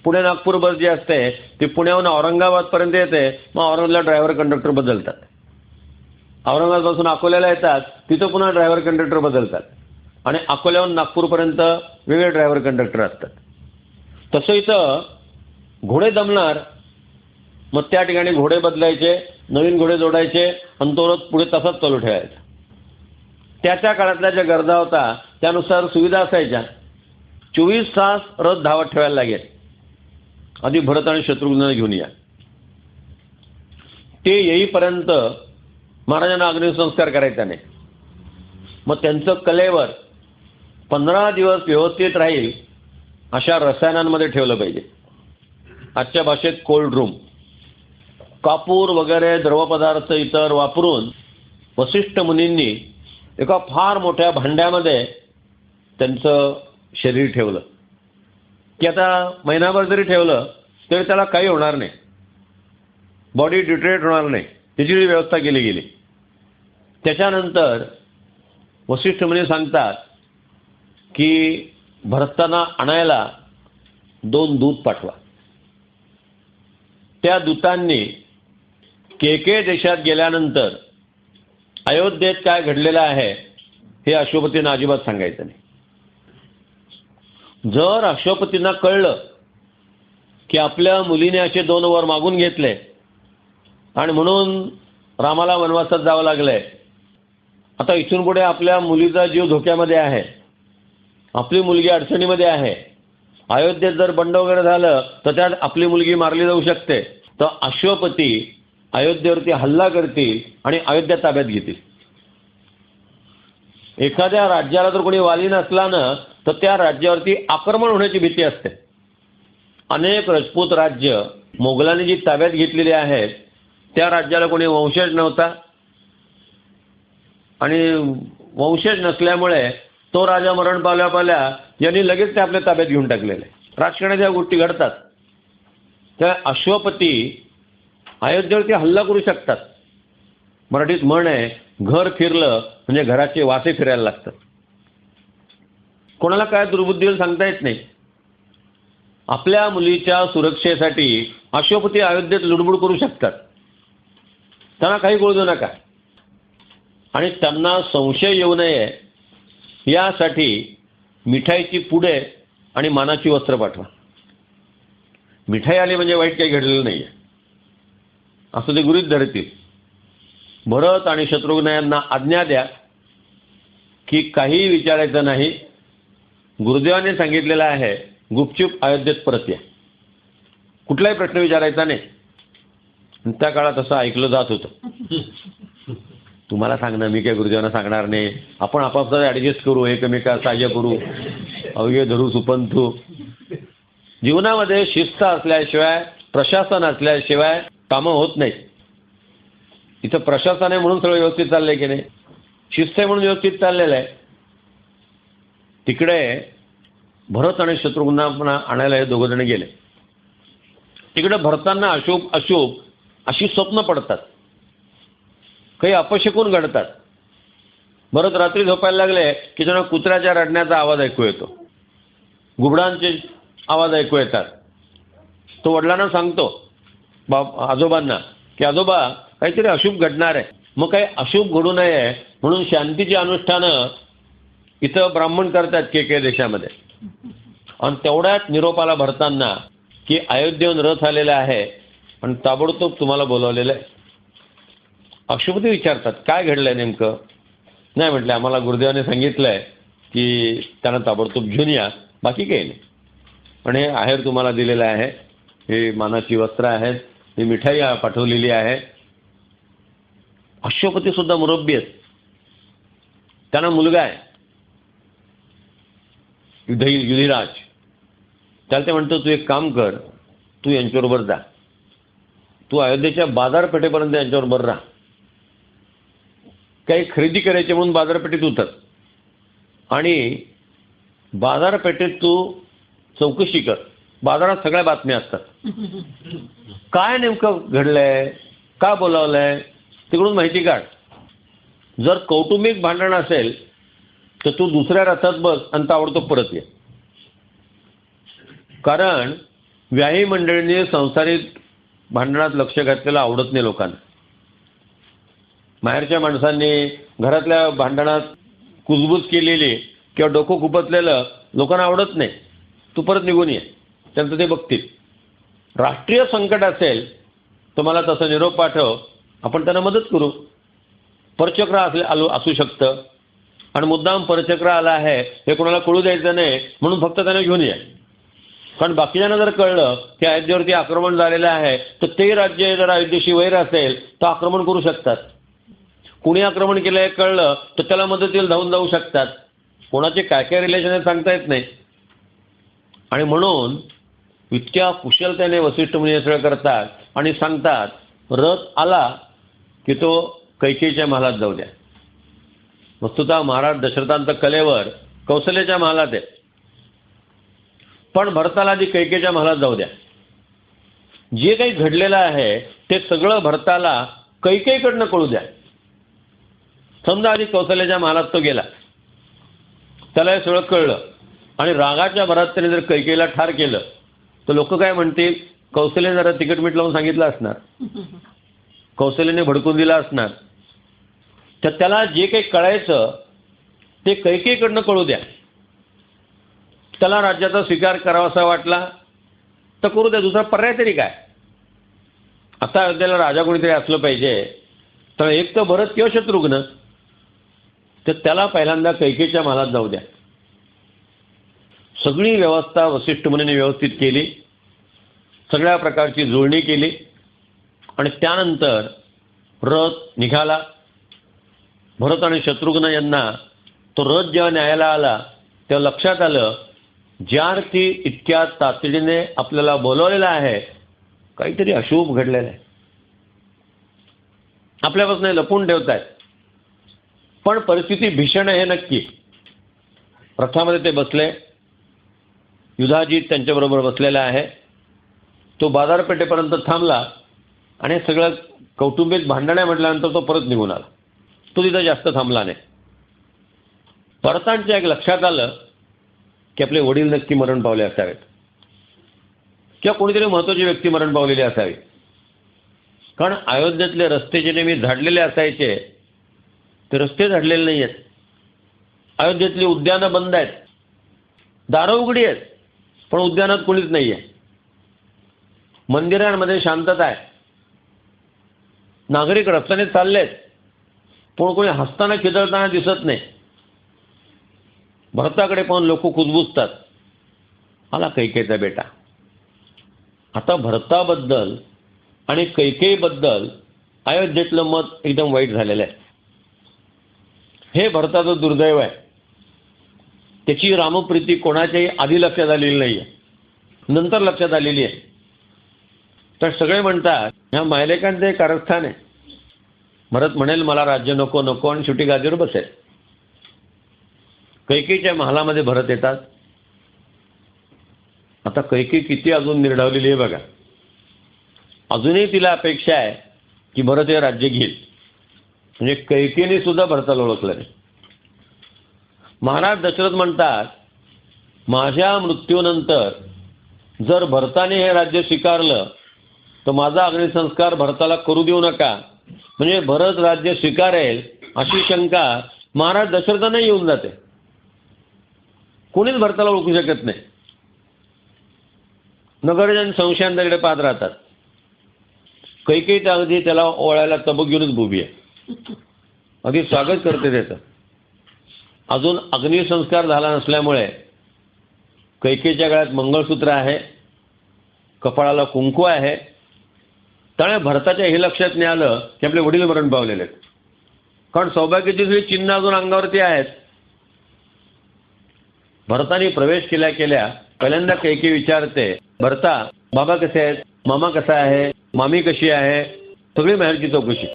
पुणे नागपूर बस जी असते ती पुण्याहून औरंगाबादपर्यंत येते, मग औरंगाबादला ड्रायव्हर कंडक्टर बदलतात. औरंगाबादपासून अकोल्याला येतात, तिथं पुन्हा ड्रायव्हर कंडक्टर बदलतात आणि अकोल्याहून नागपूरपर्यंत वेगळे ड्रायव्हर कंडक्टर असतात. तसं इथं घोडे दमणार, मग त्या ठिकाणी घोडे बदलायचे, नवीन घोडे जोडायचे आणि तो रथ पुढे तसाच चालू ठेवायचा. त्या काळातल्या ज्या गरजा होता त्यानुसार सुविधा असायच्या. 24 तास रथ धावत ठेवायला लागेल. आधी भरत आणि शत्रुघ्न घेऊन या. ते येईपर्यंत महाराजांना अग्निसंस्कार करायचा नाही. मग त्यांचं कलेवर 15 दिवस व्यवस्थित राहील अशा रसायनांमध्ये ठेवलं पाहिजे. आजच्या भाषेत कोल्ड रूम. कापूर वगैरे द्रवपदार्थ इतर वापरून वसिष्ठ मुनींनी एका फार मोठ्या भांड्यामध्ये त्यांचं शरीर ठेवलं की आता महिनाभर जरी ठेवलं तरी त्याला काही होणार नाही, बॉडी डिट्रेट होणार नाही, त्याची व्यवस्था केली गेली. त्याच्यानंतर वसिष्ठ मुनी सांगतात की भरताना आणायला 2 दूत पाठवा. त्या दूतांनी केके देशात गेल्यानंतर अयोध्येत काय घडलेलं आहे हे अश्वपतींना अजिबात सांगायचं नाही. जर अश्वपतींना कळलं की आपल्या मुलीने असे 2 वर मागून घेतले आणि म्हणून रामाला वनवासात जावं लागलंय, आता इथून पुढे आपल्या मुलीचा जीव धोक्यामध्ये आहे, आपली मुलगी अडचणीमध्ये आहे, अयोध्येत जर बंड वगैरे झालं तर त्यात आपली मुलगी मारली जाऊ शकते, तर अश्वपती अयोध्येवरती हल्ला करतील आणि अयोध्या ताब्यात घेतील. एखाद्या राज्याला जर कोणी वाली नसला ना तर त्या राज्यावरती आक्रमण होण्याची भीती असते. अनेक राजपूत राज्य मोगलांनी जी ताब्यात घेतलेली आहेत त्या राज्याला कोणी वंशज नव्हता आणि वंशज नसल्यामुळे तो राजा मरण पावल्या यांनी लगेच ते आपल्या ताब्यात घेऊन टाकलेले. राजकारणाच्या गोष्टी घडतात. त्या अश्वपती अयोध्येवरती हल्ला करू शकतात. मराठीत म्हण आहे, घर फिरलं म्हणजे घराचे वासे फिरायला लागतात. कोणाला काय दुर्बुद्धी होईल सांगता येत नाही. आपल्या मुलीच्या सुरक्षेसाठी अश्वपती अयोध्येत लुडबुड करू शकतात. त्यांना काही कळू देऊ नका आणि त्यांना संशय येऊ नये यासाठी मिठाईची पुडे आणि मानाची वस्त्र पाठवा. मिठाई आली म्हणजे वाईट काही घडलेलं नाही आहे असं ते गृहीत धरतील. भरत आणि शत्रुघ्न यांना आज्ञा द्या की काही विचारायचं नाही. गुरुदेवाने सांगितलेलं आहे गुपचूप अयोध्येत परत या, कुठलाही प्रश्न विचारायचा नाही. त्या काळात असं ऐकलं जात होतं. तुम्हाला सांगणं, मी काय गुरुदेवांना सांगणार नाही, आपण आपापसात ॲडजस्ट करू, एकमेका सहाय्य करू, अवघे धरू सुपंथू. जीवनामध्ये शिस्त असल्याशिवाय, प्रशासन असल्याशिवाय कामं होत नाहीत. इथं प्रशासन आहे म्हणून सगळं व्यवस्थित चाललंय की नाही, शिस्त आहे म्हणून व्यवस्थित चाललेलं आहे. तिकडे भरत आणि शत्रुघ्नांना आणायला हे 2 जण गेले. तिकडे भरतांना अशुभ अशुभ अशी स्वप्न पडतात, काही अपशकून घडतात. भरत रात्री झोपायला लागले की त्यांना कुत्र्याच्या रडण्याचा आवाज ऐकू येतो, घुबडांचे आवाज ऐकू येतात. तो वडिलांना सांगतो, आजोबांना, की आजोबा काहीतरी अशुभ घडणार आहे. मग काही अशुभ घडू नये म्हणून शांतीची अनुष्ठानं इथं ब्राह्मण करतात केके देशामध्ये. आणि तेवढ्यात निरोपाला भरताना की अयोध्येहून रथ आलेला आहे आणि ताबडतोब तुम्हाला बोलवलेलं आहे. अश्वपती विचारतात काय घडलंय नेमकं. नाही म्हटलं, आम्हाला गुरुदेवाने सांगितलंय की त्यांना ताबडतोब घेऊन या, बाकी काही नाही. पण हे आहेर तुम्हाला दिलेलं आहे, हे मानाची वस्त्र आहेत, ही मिठाई पाठवलेली आहे. अश्वपती सुद्धा मुरब्बी आहेत. त्यांना मुलगा आहे युधिराज. त्याला ते म्हणतो तू एक काम कर, तू यांच्याबरोबर जा, तू अयोध्येच्या बाजारपेठेपर्यंत यांच्याबरोबर राहा. काही खरेदी करायची म्हणून बाजारपेठेत उतर आणि बाजारपेठेत तू चौकशी कर. बाजारात सगळ्या बातम्या असतात. काय नेमकं घडलंय, का बोलावलंय, तिकडून माहिती काढ. जर कौटुंबिक भांडण असेल तर तू दुसऱ्या रथात बस आणि ताबडतोब परत ये. कारण व्याही मंडळींनी संसारिक भांडणात लक्ष घातलेलं आवडत नाही लोकांना. माहेरच्या माणसांनी घरातल्या भांडणात कुजबूज केलेली किंवा डोकं खुपसलेलं लोकांना आवडत नाही. तू परत निघून ये, त्यांचं ते बघतील. राष्ट्रीय संकट असेल तर मला तसं निरोप पाठव, आपण त्यांना मदत करू. परचक्र असू शकतं आणि मुद्दाम परचक्र आला आहे हे कोणाला कळू द्यायचं नाही म्हणून फक्त त्यांना घेऊन या. कारण बाकीच्यांना जर कळलं की अयोध्येवरती आक्रमण झालेलं आहे तर ते राज्य जर अयोध्येशी वैर असेल तर आक्रमण करू शकतात. कुणी आक्रमण केलं हे कळलं तर त्याला मदतीला धावून जाऊ शकतात. कोणाचे काय काय रिलेशन आहे सांगता येत नाही. आणि म्हणून इतक्या कुशलतेने वसिष्ठ मुनी सगळं करतात आणि सांगतात, रथ आला की तो कैकेयीच्या महालात जाऊ द्या. वस्तुतः महाराज दशरथांचं कलेवर कौशल्याच्या महालात आहे, पण भरताला आधी कैकेयीच्या महालात जाऊ द्या. जे काही घडलेलं आहे ते सगळं भरताला कैकेयीकडनं कळू द्या. समजा आधी कौशल्याच्या महालात तो गेला, त्याला हे सगळं कळलं आणि रागाच्या भरात त्याने जर कैकेयीला ठार केलं तर लोक काय म्हणतील, कौशल्याने जरा तिकीट मीठ लावून सांगितलं असणार, कौशल्याने भडकून दिला असणार. तर त्याला जे काही कळायचं ते कैकेयीकडनं कळू द्या. त्याला राज्याचा स्वीकार करावासा वाटला तर करू द्या, दुसरा पर्याय तरी काय. आता अयोध्येला राजा कोणीतरी असलं पाहिजे, तर एक तर भरत किंवा शत्रुघ्न, तर त्याला पहिल्यांदा कैकेयीच्या महालात जाऊ द्या. सगळी व्यवस्था वसिष्ठ मुनीने व्यवस्थित केली, सगळ्या प्रकारची जुळणी केली आणि त्यानंतर रथ निघाला. भरत आणि शत्रुघ्न यांना तो रथ जेव्हा न्यायला आला तेव्हा लक्षात आलं, ज्या अर्थी इतक्या तातडीने आपल्याला बोलवलेलं आहे काहीतरी अशुभ घडलेलं आहे, आपल्यापासून लपून ठेवतायत. पण परिस्थिती भीषण आहे हे नक्की. रथामध्ये ते बसले, युधाजीत त्यांच्याबरोबर बसलेला आहे. तो बाजारपेठेपर्यंत थांबला आणि सगळं कौटुंबिक भांडण्या म्हटल्यानंतर तो परत निघून आला. तो तिथं जास्त थांबला नाही. परतांच्या एक लक्षात आलं की आपले वडील नक्की मरण पावले असावेत किंवा कोणीतरी महत्त्वाची व्यक्ती मरण पावलेली असावी. कारण अयोध्येतले रस्ते जे नेहमी झाडलेले असायचे ते रस्ते झाडलेले नाही आहेत. अयोध्येतली उद्यानं बंद आहेत, दारं उघडी आहेत, पण उद्यानात कोणीच नाही आहे. मंदिरांमध्ये शांतता आहे, नागरिक रस्त्याने चाललेत, पण कोणी हसताना खिदळताना दिसत नाही. भरताकडे पाहून लोक कुजबुजतात, आला कैकेयीचा बेटा. आता भरताबद्दल आणि कैकेयीबद्दल अयोध्येतलं मत एकदम वाईट झालेलं आहे. हे भरताचं दुर्दैव आहे. त्याची रामप्रीती कोणाच्याही आधी लक्षात आलेली नाही आहे, नंतर लक्षात आलेली आहे. तर सगळे म्हणतात ह्या मायलेकांचं एक कारस्थान आहे. भरत म्हणेल मला राज्य नको नको आणि शेवटी गादीवर बसेल. कैकेयीच्या महालामध्ये भरत येतात. आता कैकेयी किती अजून निर्ढावलेली आहे बघा. अजूनही तिला अपेक्षा आहे की भरत हे राज्य घेईल. म्हणजे कैकेयीने सुद्धा भरताला ओळखलं नाही. महाराज दशरथ म्हणतात, माझ्या मृत्यूनंतर जर भरताने हे राज्य स्वीकारलं तर माझा अग्निसंस्कार भरताला करू देऊ नका, म्हणजे भरत राज्य स्वीकारेल अशी शंका महाराज दशरथांना येऊन जाते. कोणीच भरताला ओळखू शकत नाही. नगरजन संशयांकडे पाहत राहतात. कैकेयी तर अगदी त्याला ओळायला तबक घेऊनच उभी आहे, अगदी स्वागत करते त्याचं. अजून अग्निसंस्कार झाला नसल्यामुळे कैकेयीच्या गळ्यात मंगळसूत्र आहे, कपाळाला कुंकू आहे. त्यामुळे भरताच्या हे लक्षात नाही आलं की आपले वडील मरण पावलेले आहेत. कारण सौभाग्याची सगळी चिन्ह अजून अंगावरती आहेत. भरताने प्रवेश केल्या केल्या पहिल्यांदा कैकेयी विचारते, भरता बाबा कसे आहेत, मामा कसा आहे, मामी कशी आहे, सगळी माहेरची चौकशी.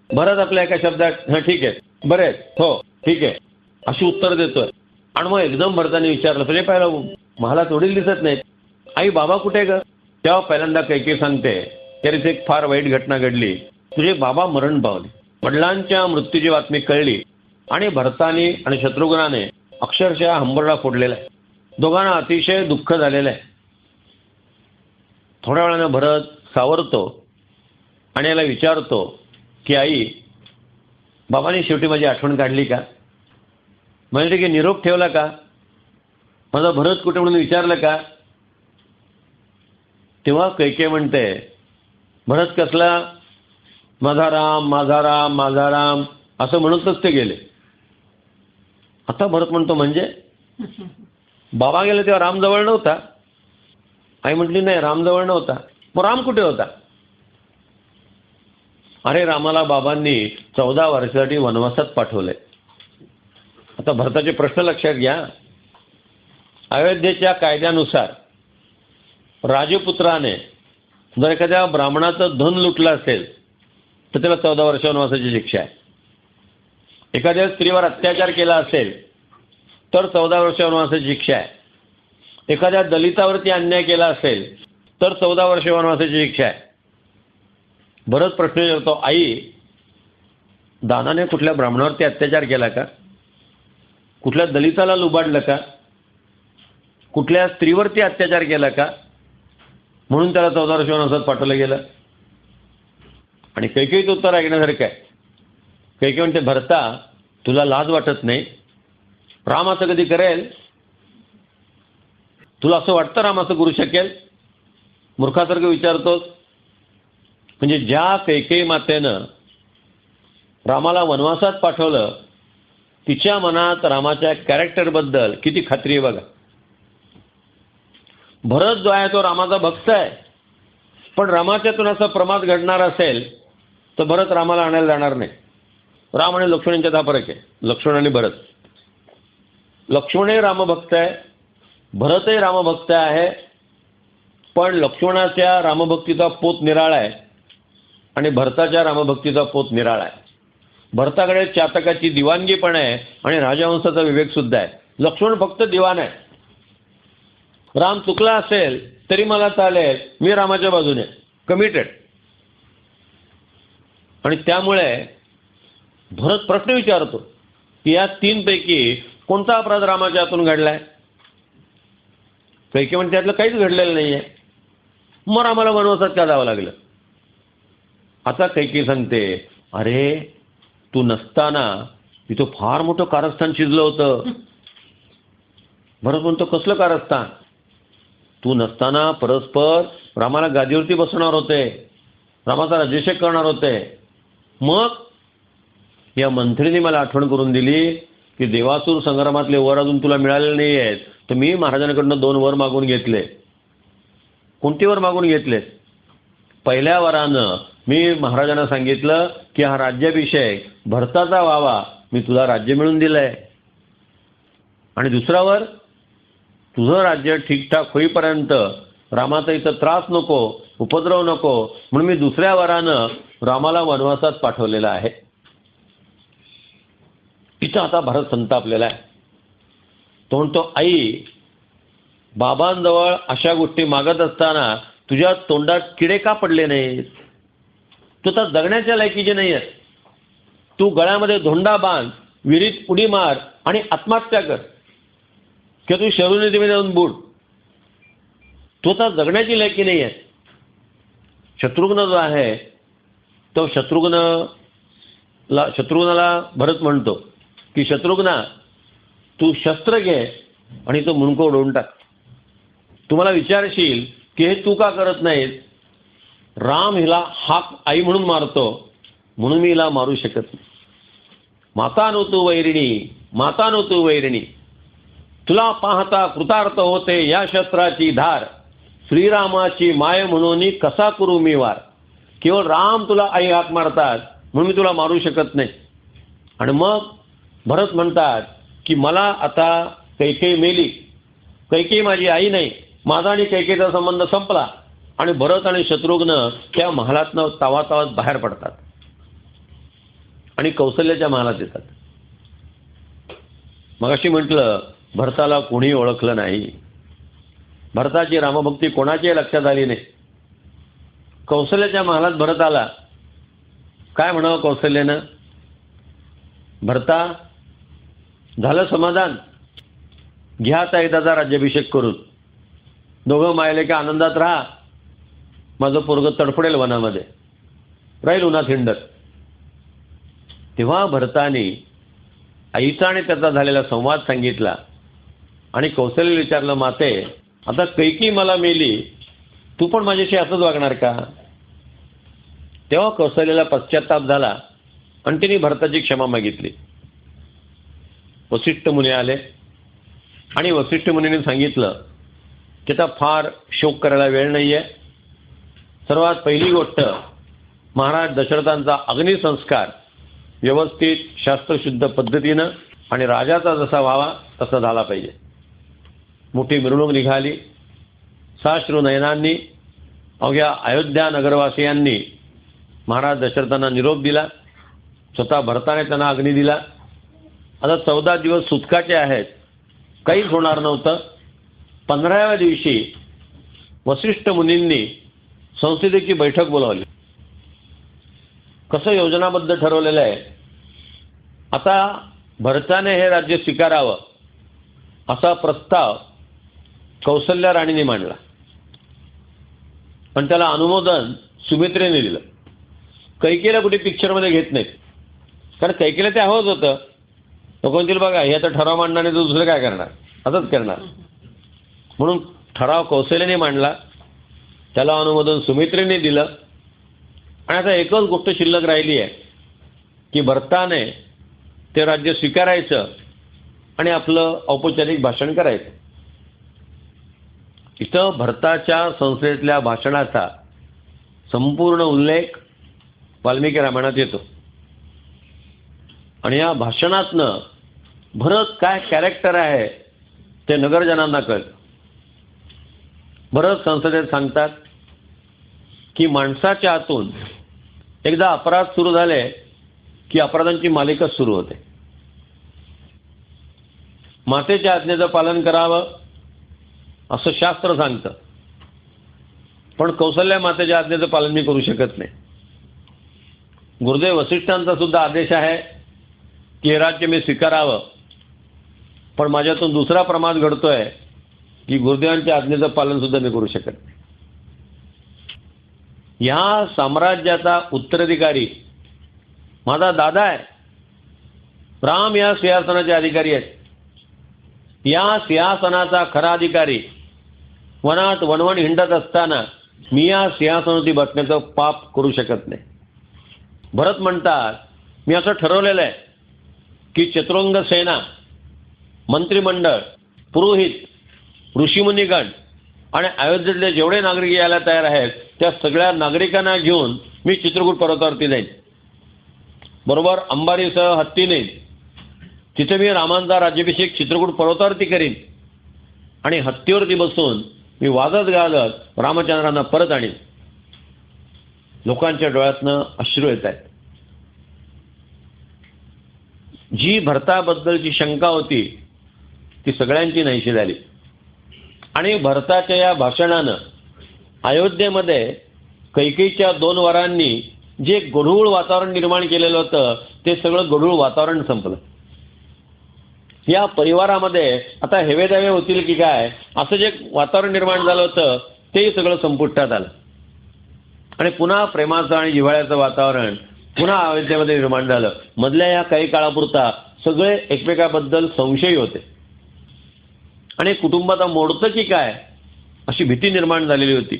भरत आपल्या एका शब्दात हां ठीक आहे, बरे आहेत, हो ठीक आहे अशी उत्तर देतोय. आणि मग एकदम भरताने विचारलं, म्हणजे पाहिलं महालात वडील दिसत नाहीत, आई बाबा कुठे ग? तेव्हा पहिल्यांदा कैकेयी सांगते, तरीच एक फार वाईट घटना घडली, तुझे बाबा मरण पावले. वडिलांच्या मृत्यूची बातमी कळली आणि भरताने आणि शत्रुघ्नाने अक्षरशः हंबरडा फोडलेला आहे. दोघांना अतिशय दुःख झालेलं आहे. थोड्या वेळानं भरत सावरतो आणि याला विचारतो की आई, बाबांनी शेवटी माझी आठवण काढली का? म्हणजे की निरोप ठेवला का? माझा भरत कुठे म्हणून विचारलं का? तेव्हा कैके म्हणते, भरत कसला माझा राम माझा राम माझा राम असं म्हणतच ते गेले. आता भरत म्हणतो म्हणजे बाबा गेले तेव्हा राम जवळ नव्हता. आई म्हटली नाही राम जवळ नव्हता. मग राम कुठे होता? अरे रामाला बाबांनी 14 वर्षासाठी वनवासात पाठवलंय. आता भरताचे प्रश्न लक्षात घ्या. अयोध्येच्या कायद्यानुसार राजपुत्राने जर एखाद्या ब्राह्मणाचं धन लुटलं असेल तर त्याला 14 वर्ष वनवासाची शिक्षा आहे. एखाद्या स्त्रीवर अत्याचार केला असेल तर 14 वर्ष वनवासाची शिक्षा आहे. एखाद्या दलितावरती अन्याय केला असेल तर 14 वर्ष वनवासाची शिक्षा आहे. बरंच प्रश्न विचारतो, आई दानाने कुठल्या ब्राह्मणावरती अत्याचार केला का? कुठल्या दलिताला लुबाडलं का? कुठल्या स्त्रीवरती अत्याचार केला का? म्हणून त्याला 14 वर्ष वनवासात पाठवलं गेलं. आणि कैकेयीचं उत्तर ऐकण्यासारखं आहे. कैकेयी म्हणते, भरता तुला लाज वाटत नाही? राम असं कधी करेल? तुला असं वाटतं राम असं करू शकेल? मूर्खासारखं विचारतोस. म्हणजे ज्या कैकेयी मातेनं रामाला वनवासात पाठवलं तिच्या मनात रामाच्या कॅरेक्टरबद्दल किती खात्री आहे बघा. भरत जो आहे तो रामाचा भक्त आहे, पण रामाच्यातून असा प्रमाद घडणार असेल तर भरत रामाला आणायला जाणार नाही. राम आणि लक्ष्मण यांच्यात हा फरक आहे. लक्ष्मण आणि भरत. लक्ष्मणही रामभक्त आहे, भरतही रामभक्त आहे, पण लक्ष्मणाच्या रामभक्तीचा पोत निराळा आहे आणि भरताच्या रामभक्तीचा पोत निराळा आहे. भरताकडे चातकाची दिवाणगी पण आहे आणि राजहंसाचा विवेक सुद्धा आहे. लक्ष्मण फक्त दिवाण आहे. राम चुकला असेल तरी मला चालेल, मी रामाच्या बाजूने कमिटेड. आणि त्यामुळे भरत प्रश्न विचारतो की या 3 पैकी कोणता अपराध रामाच्या हातून घडलाय? कैकेयी म्हणते त्यातलं काहीच घडलेलं नाहीये. मग रामाला वनवासात का जावं लागलं? आता कैकेयी सांगते, अरे तू नसताना इथं फार मोठं कारस्थान शिजलं होतं. भरत म्हणतो, कसलं कारस्थान? तू नसताना परस्पर रामाला गादीवरती बसवणार होते, रामाचा राज्याभिषेक करणार होते. मग या मंत्रीने मला आठवण करून दिली की देवासूर संग्रामातले वर अजून तुला मिळालेले नाही आहेत, तर मी महाराजांकडनं 2 वर मागून घेतले. कोणते वर मागून घेतले? पहिल्या वरानं मी महाराजांना सांगितलं की हा राज्याभिषेक भरताचा व्हावा, मी तुला राज्य मिळून दिलंय. आणि दुसरा वर, तुझं राज्य ठीकठाक होईपर्यंत रामाचा इथं त्रास नको, उपद्रव नको, म्हणून मी दुसऱ्या वरानं रामाला वनवासात पाठवलेला आहे. इथं आता भरत संतापलेला आहे. तो म्हणतो, आई बाबांजवळ अशा गोष्टी मागत असताना तुझ्या तोंडात किडे का पडले नाहीत? तू तर जगण्याच्या लायकीचे नाही आहेस. तू गळ्यामध्ये धोंडा बांध, विहिरीत उडी मार आणि आत्महत्या कर किंवा तू शत्रुनदीमध्ये जाऊन बुड. तू तर जगण्याची लायकी नाही आहे. शत्रुघ्न जो आहे तो शत्रुघ्नाला भरत म्हणतो की शत्रुघ्ना तू शस्त्र घे आणि तो मुंडको उडवून टाक. तुम्हाला विचारशील की हे तू का करत नाहीस? राम हिला हाक आई म्हणून मारतो, म्हणून मी हिला मारू शकत नाही. माता नो तू वैरिणी, माता नो तू वैरिणी, तुला पाहता कृतार्थ होते या शस्त्राची धार, श्रीरामाची माय म्हणून कसा करू मी वार. केवळ राम तुला आई हाक मारतात म्हणून मी तुला मारू शकत नाही. आणि मग भरत म्हणतात की मला आता कैकेयी मेली, कैकेयी माझी आई नाही, माझा आणि कैकेयीचा संबंध संपला. आणि भरत आणि शत्रुघ्न त्या महालातनं तावातावात बाहेर पडतात आणि कौशल्याच्या महालात येतात. मगाशी म्हटलं भरताला कोणी ओळखलं नाही. भरताची रामभक्ती कोणाच्याही लक्षात आली नाही. कौशल्याच्या महालात भरत आला. काय म्हणावं कौशल्यानं? भरता झालं समाधान, घ्या आता एकदाचा राज्याभिषेक करून, दोघं मायले की आनंदात राहा. माझं पोरगं तडफडेल वनामध्ये, राहील उन्हात हिंडत. तेव्हा भरताने आईचा आणि त्याचा झालेला संवाद सांगितला आणि कौशल्य विचारलं, माते आता कैकेयी मला मेली तू पण माझ्याशी असंच वागणार का? तेव्हा कौशल्याला पश्चाताप झाला आणि तिने भरताची क्षमा मागितली. वसिष्ठ मुनी आले आणि वसिष्ठ मुनीने सांगितलं की आता फार शोक करायला वेळ नाही आहे. सर्वात पहिली गोष्ट, महाराज दशरथांचा अग्निसंस्कार व्यवस्थित शास्त्रशुद्ध पद्धतीनं आणि राजाचा जसा व्हावा तसा झाला पाहिजे. मोठी मिरवणूक निघाली. साश्रू नयनांनी अवघ्या अयोध्या नगरवासियांनी महाराज दशरथांना निरोप दिला. स्वतः भरताने त्यांना अग्नी दिला. आता 14 दिवस सुटकाचे आहेत, काहीच होणार नव्हतं. 15व्या दिवशी वसिष्ठ मुनींनी संसदेची बैठक बोलावली. कसं योजनाबद्ध ठरवलेलं आहे, आता भरताने हे राज्य स्वीकारावं असा प्रस्ताव कौसल्या राणीने मांडला पण त्याला अनुमोदन सुमित्रेने दिलं. कैकेयीला कुठे पिक्चरमध्ये घेत नाहीत, कारण कैकेयीला ते हवंच होतं. तो कोणतील बघा हे आता ठराव मांडणार नाही तर दुसरं काय करणार, असंच करणार. म्हणून ठराव कौशल्याने मांडला, त्याला अनुमोदन सुमित्रेने दिलं. आणि आता एकच गोष्ट शिल्लक राहिली आहे की भरताने ते राज्य स्वीकारायचं आणि आपलं औपचारिक भाषण करायचं. इथं भरताच्या संसदेतल्या भाषणाचा संपूर्ण उल्लेख वाल्मिकी रामायणात येतो आणि या भाषणातनं भरत काय कॅरेक्टर आहे ते नगरजनांना कळतं. भरत संसदेत सांगतात की माणसाच्या आतून एकदा अपराध सुरू झाले की अपराधांची मालिकाच सुरू होते. मातेच्या आज्ञेचं पालन करावं असं शास्त्र सांगतं, पण कौशल्या मातेच्या आज्ञेचं पालन मी करू शकत नाही. गुरुदेव वसिष्ठांचा सुद्धा आदेश आहे की हे राज्य मी स्वीकारावं, पण माझ्यातून दुसरा प्रमाद घडतोय की गुरुदेवांच्या आज्ञेचं पालन सुद्धा मी करू शकत नाही. या साम्राज्याचा उत्तराधिकारी माझा दादा आहे. राम या सिंहासनाचे अधिकारी आहेत. या सिंहासनाचा खरा अधिकारी वनात वणवण हिंडत असताना मी या सिंहासनावरती बसण्याचं पाप करू शकत नाही. भरत म्हणतात, मी असं ठरवलेलं आहे की चतुरंग सेना, मंत्रिमंडळ, पुरोहित, ऋषीमुनिगण आणि अयोध्येतले जेवढे नागरिक यायला तयार आहेत त्या सगळ्या नागरिकांना घेऊन मी चित्रकूट पर्वतावरती जाईन. बरोबर अंबारीसह हत्तीने तिथे मी रामांचा राज्याभिषेक चित्रकूट पर्वतावरती करीन आणि हत्तीवरती बसून मी वाजत गाजत रामचंद्रांना परत आणीन. लोकांच्या डोळ्यातनं अश्रू येत आहेत. जी भरताबद्दलची शंका होती ती सगळ्यांची नाहीशी झाली आणि भरताच्या या भाषणानं अयोध्येमध्ये कैकेयीच्या 2 वरांनी जे गढूळ वातावरण निर्माण केलेलं होतं ते सगळं गढूळ वातावरण संपलं. या परिवारामध्ये आता हेवेदावे होतील की काय असं जे वातावरण निर्माण झालं होतं तेही सगळं संपुष्टात आलं आणि पुन्हा प्रेमाचं आणि जिव्हाळ्याचं वातावरण पुन्हा अयोध्येमध्ये निर्माण झालं. मधल्या या काही काळापुरता सगळे एकमेकाबद्दल संशयी होते आणि कुटुंबात मोडतं की काय अशी भीती निर्माण झालेली होती.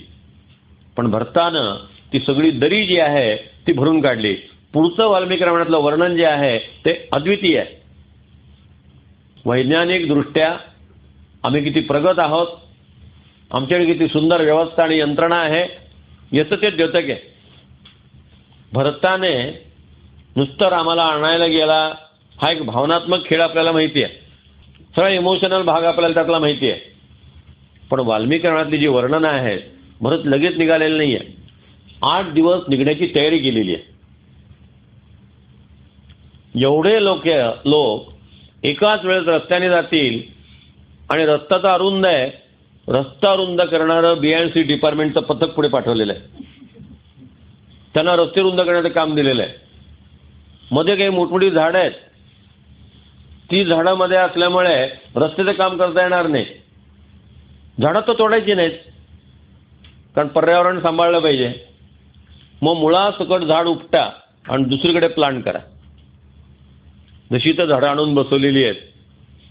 पण भरतानं ती सगळी दरी जी आहे ती भरून काढली. पुढचं वाल्मिकी रामायणातलं वर्णन जे आहे ते अद्वितीय आहे. वैज्ञानिक दृष्ट्या आम्ही किती प्रगत आहोत, आमच्याकडे किती सुंदर व्यवस्था आणि यंत्रणा आहे याचं ते द्योतक आहे. भरताने नुसतं रामाला आणायला गेला हा एक भावनात्मक खेळ आपल्याला माहिती आहे, सगळा इमोशनल भाग आपल्याला त्यातला माहिती आहे. पण वाल्मिकी रामायणातली जी वर्णनं आहेत भरत लगेच निघालेलं नाही आहे. 8 दिवस निघण्याची तयारी केलेली आहे. एवढे लोक एकाच वेळेस रस्त्याने जातील आणि रस्ता तर अरुंद आहे, रस्ता रुंद करणारं BNC डिपार्टमेंटचं पथक पुढे पाठवलेलं आहे. त्यांना रस्ते रुंद करण्याचं काम दिलेलं आहे. मध्ये काही मोठमोठी झाडं आहेत, ती झाडामध्ये असल्यामुळे रस्त्याचं काम करता येणार नाही. झाडं तर तोडायची नाहीत कारण पर्यावरण सांभाळलं पाहिजे. मग मुळासकट झाड उपटा आणि दुसरीकडे प्लांट करा. जशी तर झाडं आणून बसवलेली आहेत.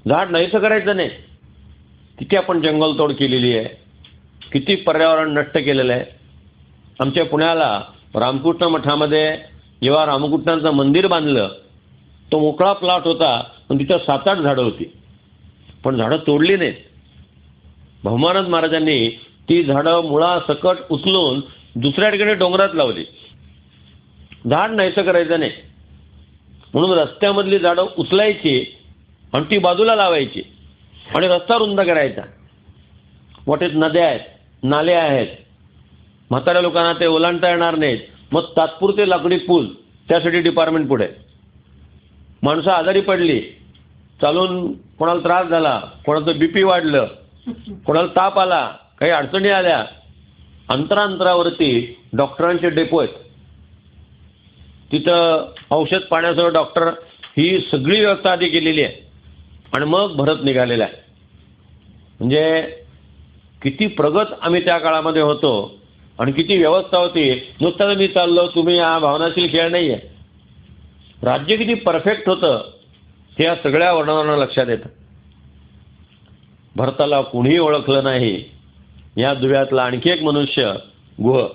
झाड नाहीसं करायचं नाही, तिथे आपण जंगलतोड केलेली आहे. किती पर्यावरण नष्ट केलेलं आहे. आमच्या पुण्याला रामकृष्ण मठामध्ये जेव्हा रामकृष्णांचं मंदिर बांधलं, तो मोकळा प्लॉट होता, पण तिथं 7-8 झाडं होती, पण झाडं तोडली नाहीत. भौमानंद महाराजांनी ती झाडं मुळासकट उचलून दुसऱ्या ठिकाणी डोंगरात लावली. झाड नाहीसं करायचं नाही म्हणून रस्त्यामधली झाडं उचलायची आणि ती बाजूला लावायची आणि रस्ता रुंद करायचा. मोठे नद्या आहेत, नाले आहेत, म्हाताऱ्या लोकांना ते ओलांडता येणार नाहीत, मग तात्पुरते लाकडी पूल, त्यासाठी डिपार्टमेंट पुढे. माणसं आजारी पडली, चालून कोणाला त्रास झाला, कोणाचं BP वाढलं, कोणाला ताप आला, काही अडचणी आल्या, अंतरांतरावरती डॉक्टरांचे डेपो आहेत, तिथं औषध पाण्यासह डॉक्टर, ही सगळी व्यवस्था आधी केलेली आहे आणि मग भरत निघालेला आहे. म्हणजे किती प्रगत आम्ही त्या काळामध्ये होतो आणि किती व्यवस्था होती. नुसतं मी चाललो, तुम्ही हा भावनाशील खेळ नाही आहे. राज्य किती परफेक्ट होतं हे या सगळ्या वर्णनांना लक्षात येतं. भरताला कुणीही ओळखलं नाही, या दुव्यातला आणखी एक मनुष्य गुह.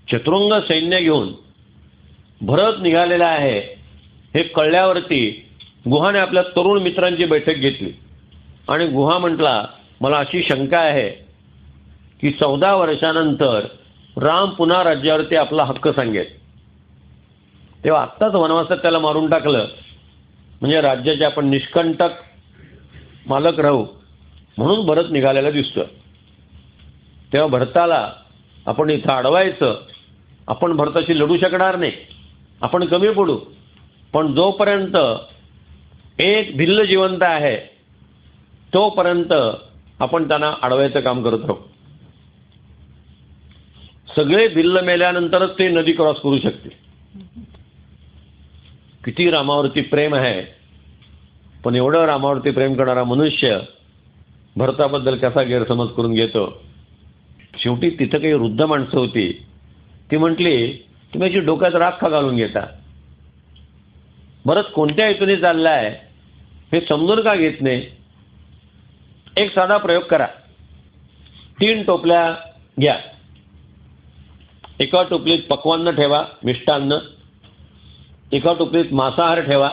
चतुरंग सैन्य घेऊन भरत निघालेला आहे हे कळल्यावरती गुहाने आपल्या तरुण मित्रांची बैठक घेतली आणि गुहा म्हटला, मला अशी शंका आहे की 14 वर्षानंतर राम पुन्हा राज्यावरती आपला हक्क सांगेल. तेव्हा आत्ताच वनवासात त्याला मारून टाकलं म्हणजे राज्याचे आपण निष्कंटक मालक राहू म्हणून भरत निघालेला दिसतोय. तेव्हा भरताला आपण इथं अडवायचं, आपण भरताशी लढू शकणार नाही, आपण कमी पडू, पण जोपर्यंत एक भिल्ल जिवंत आहे तोपर्यंत आपण त्यांना अडवायचं काम करत राहू. सगळे भिल्ल मेल्यानंतरच ते नदी क्रॉस करू शकते. किती रामावरती प्रेम आहे, पण एवढं रामावरती प्रेम करणारा मनुष्य भरताबद्दल कसा गैरसमज करून घेतो. शेवटी तिथं काही वृद्ध माणसं होती, ती म्हटली, तुम्ही याची डोक्यात राख का घालून घेता? भरत कोणत्या हेतूने चाललाय हे समजून का घेत नाही? एक साधा प्रयोग करा. 3 टोपल्या घ्या, एका टोपलीत पक्वान्न ठेवा, मिष्टान्न, एका टोपलीत मांसाहार ठेवा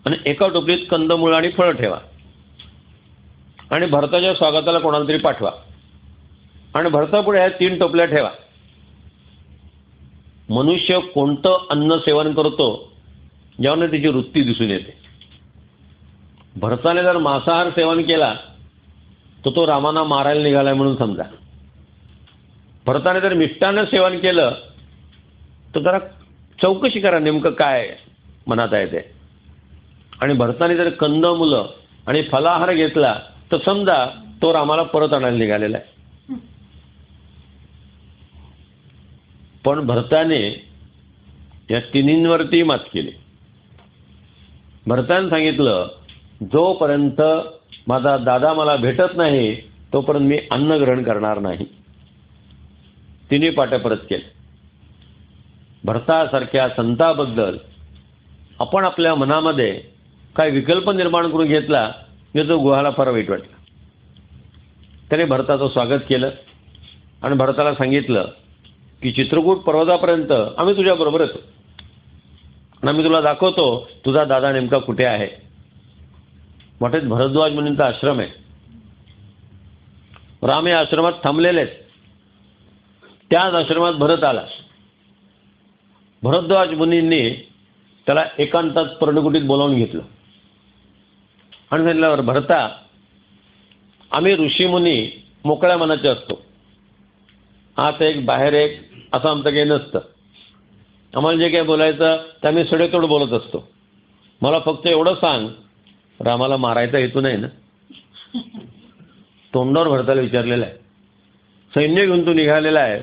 आणि एका टोपलीत कंदमूळ आणि फळं ठेवा आणि भरताच्या स्वागताला कोणाला तरी पाठवा आणि भरतापुढे ह्या 3 टोपल्या ठेवा. मनुष्य कोणतं अन्न सेवन करतो ज्याने त्याची वृत्ती दिसून येते. भरताने जर मांसाहार सेवन केला तर तो रामाना मारायला निघालाय म्हणून समजा. भरताने जर मिष्टान्न सेवन केलं तर जरा चौकशी करा नेमकं काय मनात आहे ते. आणि भरताने जर कंदमुलं आणि फलाहार घेतला तर समजा तो रामाला परत आणायला निघालेला आहे. पण भरताने या तिन्हींवरती मात केली. भरताने सांगितलं, जोपर्यंत माझा दादा मला भेटत नाही तोपर्यंत मी अन्न ग्रहण करणार नाही. तिन्ही पाट्या परत केल्या. भरतासारख्या संताबद्दल आपण आपल्या मनामध्ये काय विकल्प निर्माण करून घेतला की जो गुहाला फार वाईट वाटला. त्याने भरताचं स्वागत केलं आणि भरताला सांगितलं की चित्रकूट पर्वतापर्यंत आम्ही तुझ्याबरोबर येतो आणि आम्ही तुला दाखवतो तुझा दादा नेमका कुठे आहे. मोठेच भरद्वाज मुनींचा आश्रम आहे. राम या आश्रमात थांबलेले आहेत. त्याच आश्रमात भरत आला. भरद्वाज मुनींनी त्याला एकांतात पर्णकुटीत बोलावून घेतलं आणि सांगितल्यावर, भरता, आम्ही ऋषीमुनी मोकळ्या मनाचे असतो. आत एक बाहेर एक असं आमचं काही नसतं. आम्हाला जे काही बोलायचं ते आम्ही सडेतोड बोलत असतो. मला फक्त एवढं सांग, रामाला मारायचा हेतू नाही ना? तोंडावर भरताला विचारलेलं आहे. सैन्य घेऊन तू निघालेला आहे,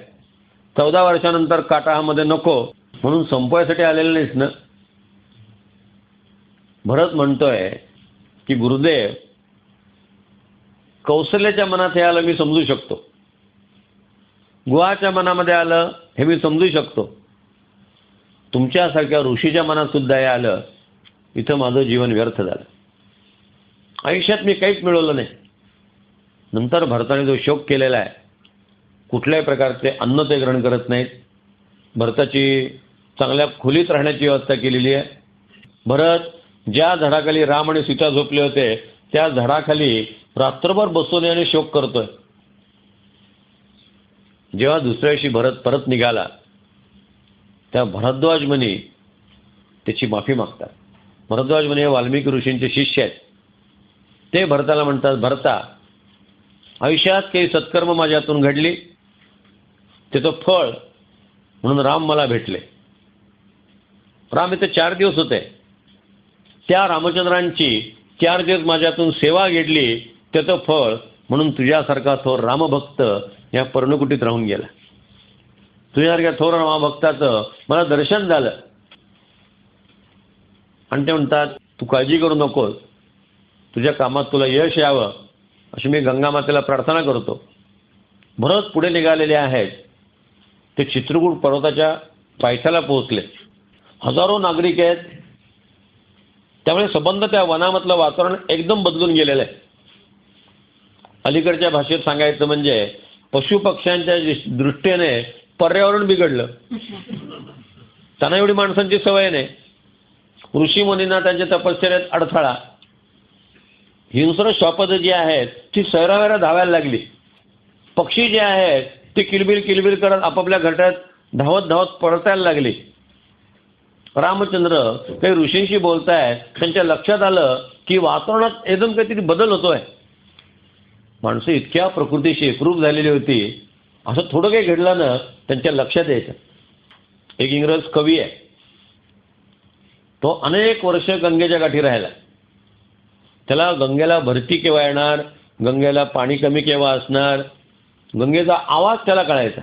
14 वर्षानंतर काटाहामध्ये नको म्हणून संपवायसाठी आलेलं नाहीस ना? भरत म्हणतोय की गुरुदेव, कौशल्याच्या मनात हे आलं मी समजू शकतो, गुहाच्या मनामध्ये आलं हे मी समजू शकतो, तुमच्यासारख्या ऋषीच्या मनात सुद्धा हे आलं, इथं माझं जीवन व्यर्थ झालं. आयुष्यात मी काहीच मिळवलं नाही. नंतर भरताने जो शोक केलेला आहे, कुठल्याही प्रकारचे अन्न ते ग्रहण करत नाहीत. भरताची चांगल्या खोलीत राहण्याची व्यवस्था केलेली आहे. भरत ज्या झाडाखाली राम आणि सीता झोपले होते त्या झाडाखाली रात्रभर बसून आणि शोक करतोय. जेव्हा दुसऱ्या दिवशी भरत परत निघाला, त्या भरद्वाज मुनी त्याची माफी मागतात. भरद्वाज मुनी हे वाल्मिकी ऋषींचे शिष्य आहेत. ते भरताला म्हणतात, भरता, आयुष्यात काही सत्कर्म माझ्या हातून घडली, त्याचं फळ म्हणून राम मला भेटले. राम इथे 4 दिवस होते. त्या रामचंद्रांची 4 दिवस माझ्यातून सेवा घडली, त्याचं फळ म्हणून तुझ्यासारखा थोर रामभक्त या पर्णकुटीत राहून गेला. तुझ्यासारख्या थोर रामभक्ताचं मला दर्शन झालं. आणि ते म्हणतात, तू काळजी करू नकोस, तुझ्या कामात तुला यश यावं अशी मी गंगा मातेला प्रार्थना करतो. भरत पुढे निघालेले आहेत. ते चित्रकूट पर्वताच्या पायथ्याला पोहोचले. हजारो नागरिक आहेत. त्यामुळे संबंध त्या वनामधलं वातावरण एकदम बदलून गेलेलं आहे. अलीकडच्या भाषेत सांगायचं म्हणजे पशुपक्ष्यांच्या दृष्टीने पर्यावरण बिघडलं. त्यांना एवढी माणसांची सवय नाही. ऋषी मुनींना त्यांच्या तपश्चर्यात अडथळा. हिंस्र श्वापद जी आहेत ती सैरावैरा धावायला लागली. पक्षी जे आहेत ते किलबिल किलबिल करत आपापल्या घरट्यात धावत धावत पळतायला लागले. रामचंद्र काही ऋषींशी बोलतायत. त्यांच्या लक्षात आलं की वातावरणात एकदम काहीतरी बदल होतोय. माणसं इतक्या प्रकृतीशी एकरूप झालेली होती, असं थोडं काही घडलं ना त्यांच्या लक्षात यायचं. एक इंग्रज कवी आहे. तो अनेक वर्ष गंगेच्या गाठी राहिला. त्याला गंगेला भरती केव्हा येणार, गंगेला पाणी कमी केव्हा असणार, गंगेचा आवाज त्याला कळायचा.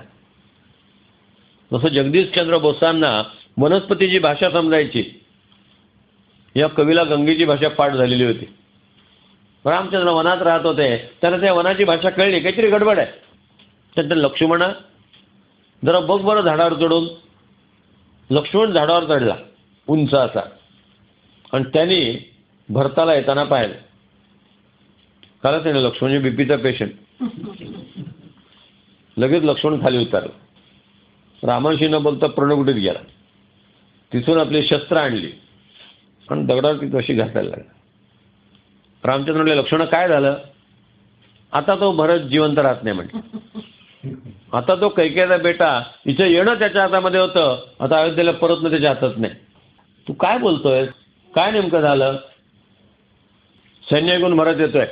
जसं जगदीशचंद्र बोसांना वनस्पतीची भाषा समजायची, या कवीला गंगेची भाषा पाठ झालेली होती. रामचंद्र वनात राहत होते, त्यांना त्या वनाची भाषा कळली. काहीतरी गडबड आहे. त्यानंतर लक्ष्मणा जरा बघ बरं झाडावर चढून. लक्ष्मण झाडावर चढला उंच असा, आणि त्यांनी भरताला येताना पाहिलं. कारण त्याने लक्ष्मण बीपीचा पेशंट. लगेच लक्ष्मण खाली उतरला. रामाशी न बोलता पर्णकुटीत गेला. तिथून आपली शस्त्र आणली आणि दगडावर ती कशी घासायला लागला. रामचंद्र म्हणले, लक्ष्मण काय झालं? आता तो भरत जिवंत राहत नाही म्हणजे. आता तो कैकेयीचा बेटा इथे येणं त्याच्या हातामध्ये होतं, आता अयोध्येला परतणं त्याच्या हातात नाही. तू काय बोलतोय? काय नेमकं झालं? सैन्य ऐकून भरत येतोय.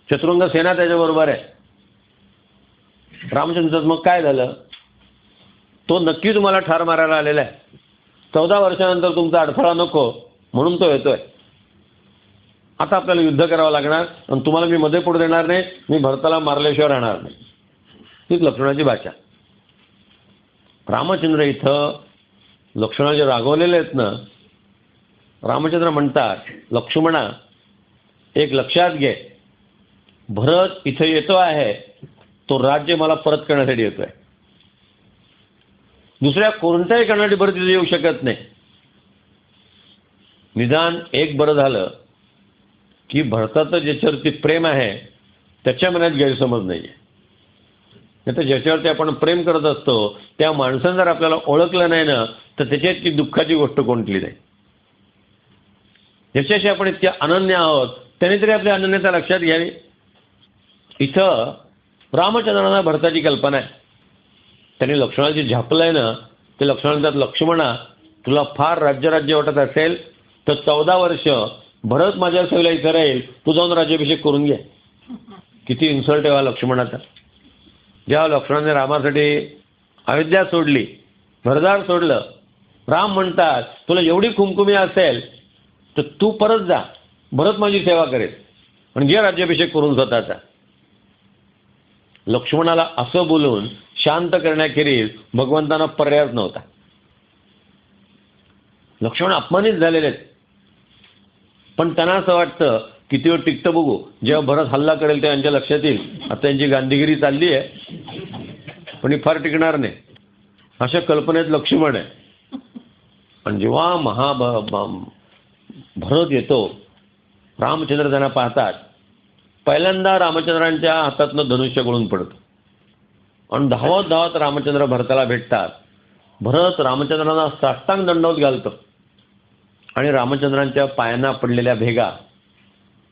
शत्रुंग सेना त्याच्याबरोबर आहे. रामचंद्र, मग काय झालं? तो नक्की तुम्हाला ठार मारायला आलेला आहे. 14 वर्षानंतर तुमचा अडथळा नको म्हणून तो येतोय. आता आपल्याला युद्ध करावं लागणार आणि तुम्हाला मी मध्ये पुढे देणार नाही. मी भरताला मारल्याशिवाय राहणार नाही. हीच लक्ष्मणाची भाषा. रामचंद्र इथं लक्ष्मणाचे रागवलेले आहेत ना. रामचंद्र म्हणतात, लक्ष्मणा एक लक्षात घे, भरत इथं येतो आहे तो राज्य मला परत करण्यासाठी येतोय. दुसऱ्या कोणत्याही कारणासाठी परत तिथे येऊ शकत नाही. निदान एक बरं झालं की भरताचं ज्याच्यावरती प्रेम आहे त्याच्या मनात गैरसमज नाही आहे. नाही तर ज्याच्यावरती आपण प्रेम करत असतो त्या माणसानं जर आपल्याला ओळखलं नाही ना तर त्याच्यातली दुःखाची गोष्ट कोणती नाही. ज्याच्याशी आपण इतके अनन्य आहोत त्याने तरी आपल्या अनन्यता लक्षात घ्यावी. इथं रामचंद्रांना भरताची कल्पना आहे. त्यांनी लक्ष्मणाची झापलंय ना, ते लक्ष्मणाला लक्ष्मणा तुला फार राज्य वाटत असेल तर 14 वर्ष भरत माझ्या सेवेला इथं राहील, तू जाऊन राज्याभिषेक करून घे. किती इन्सल्ट आहे लक्ष्मणाचा. जेव्हा लक्ष्मणाने रामासाठी अयोध्या सोडली, घरदार सोडलं, राम म्हणतात तुला एवढी खुमखुमी असेल तर तू परत जा, भरत माझी सेवा करेल आणि घे राज्याभिषेक करून स्वतःचा. लक्ष्मणाला असं बोलून शांत करण्याखेरीज भगवंतांना पर्यायच नव्हता. लक्ष्मण अपमानित झालेले आहेत. पण त्यांना असं वाटतं किती वेळ टिकतं बघू, जेव्हा भरत हल्ला करेल तेव्हा यांच्या लक्षात येईल आता त्यांची गांधीगिरी चालली आहे पण ही फार टिकणार नाही, अशा कल्पनेत लक्ष्मण आहे. पण जेव्हा भरत येतो, रामचंद्र त्यांना पाहतात पहिल्यांदा रामचंद्रांच्या हातातनं धनुष्य गळून पडतं आणि धावत धावत रामचंद्र भरताला भेटतात. भरत रामचंद्रांना साष्टांग दंडवत घालतं आणि रामचंद्रांच्या पायांना पडलेल्या भेगा,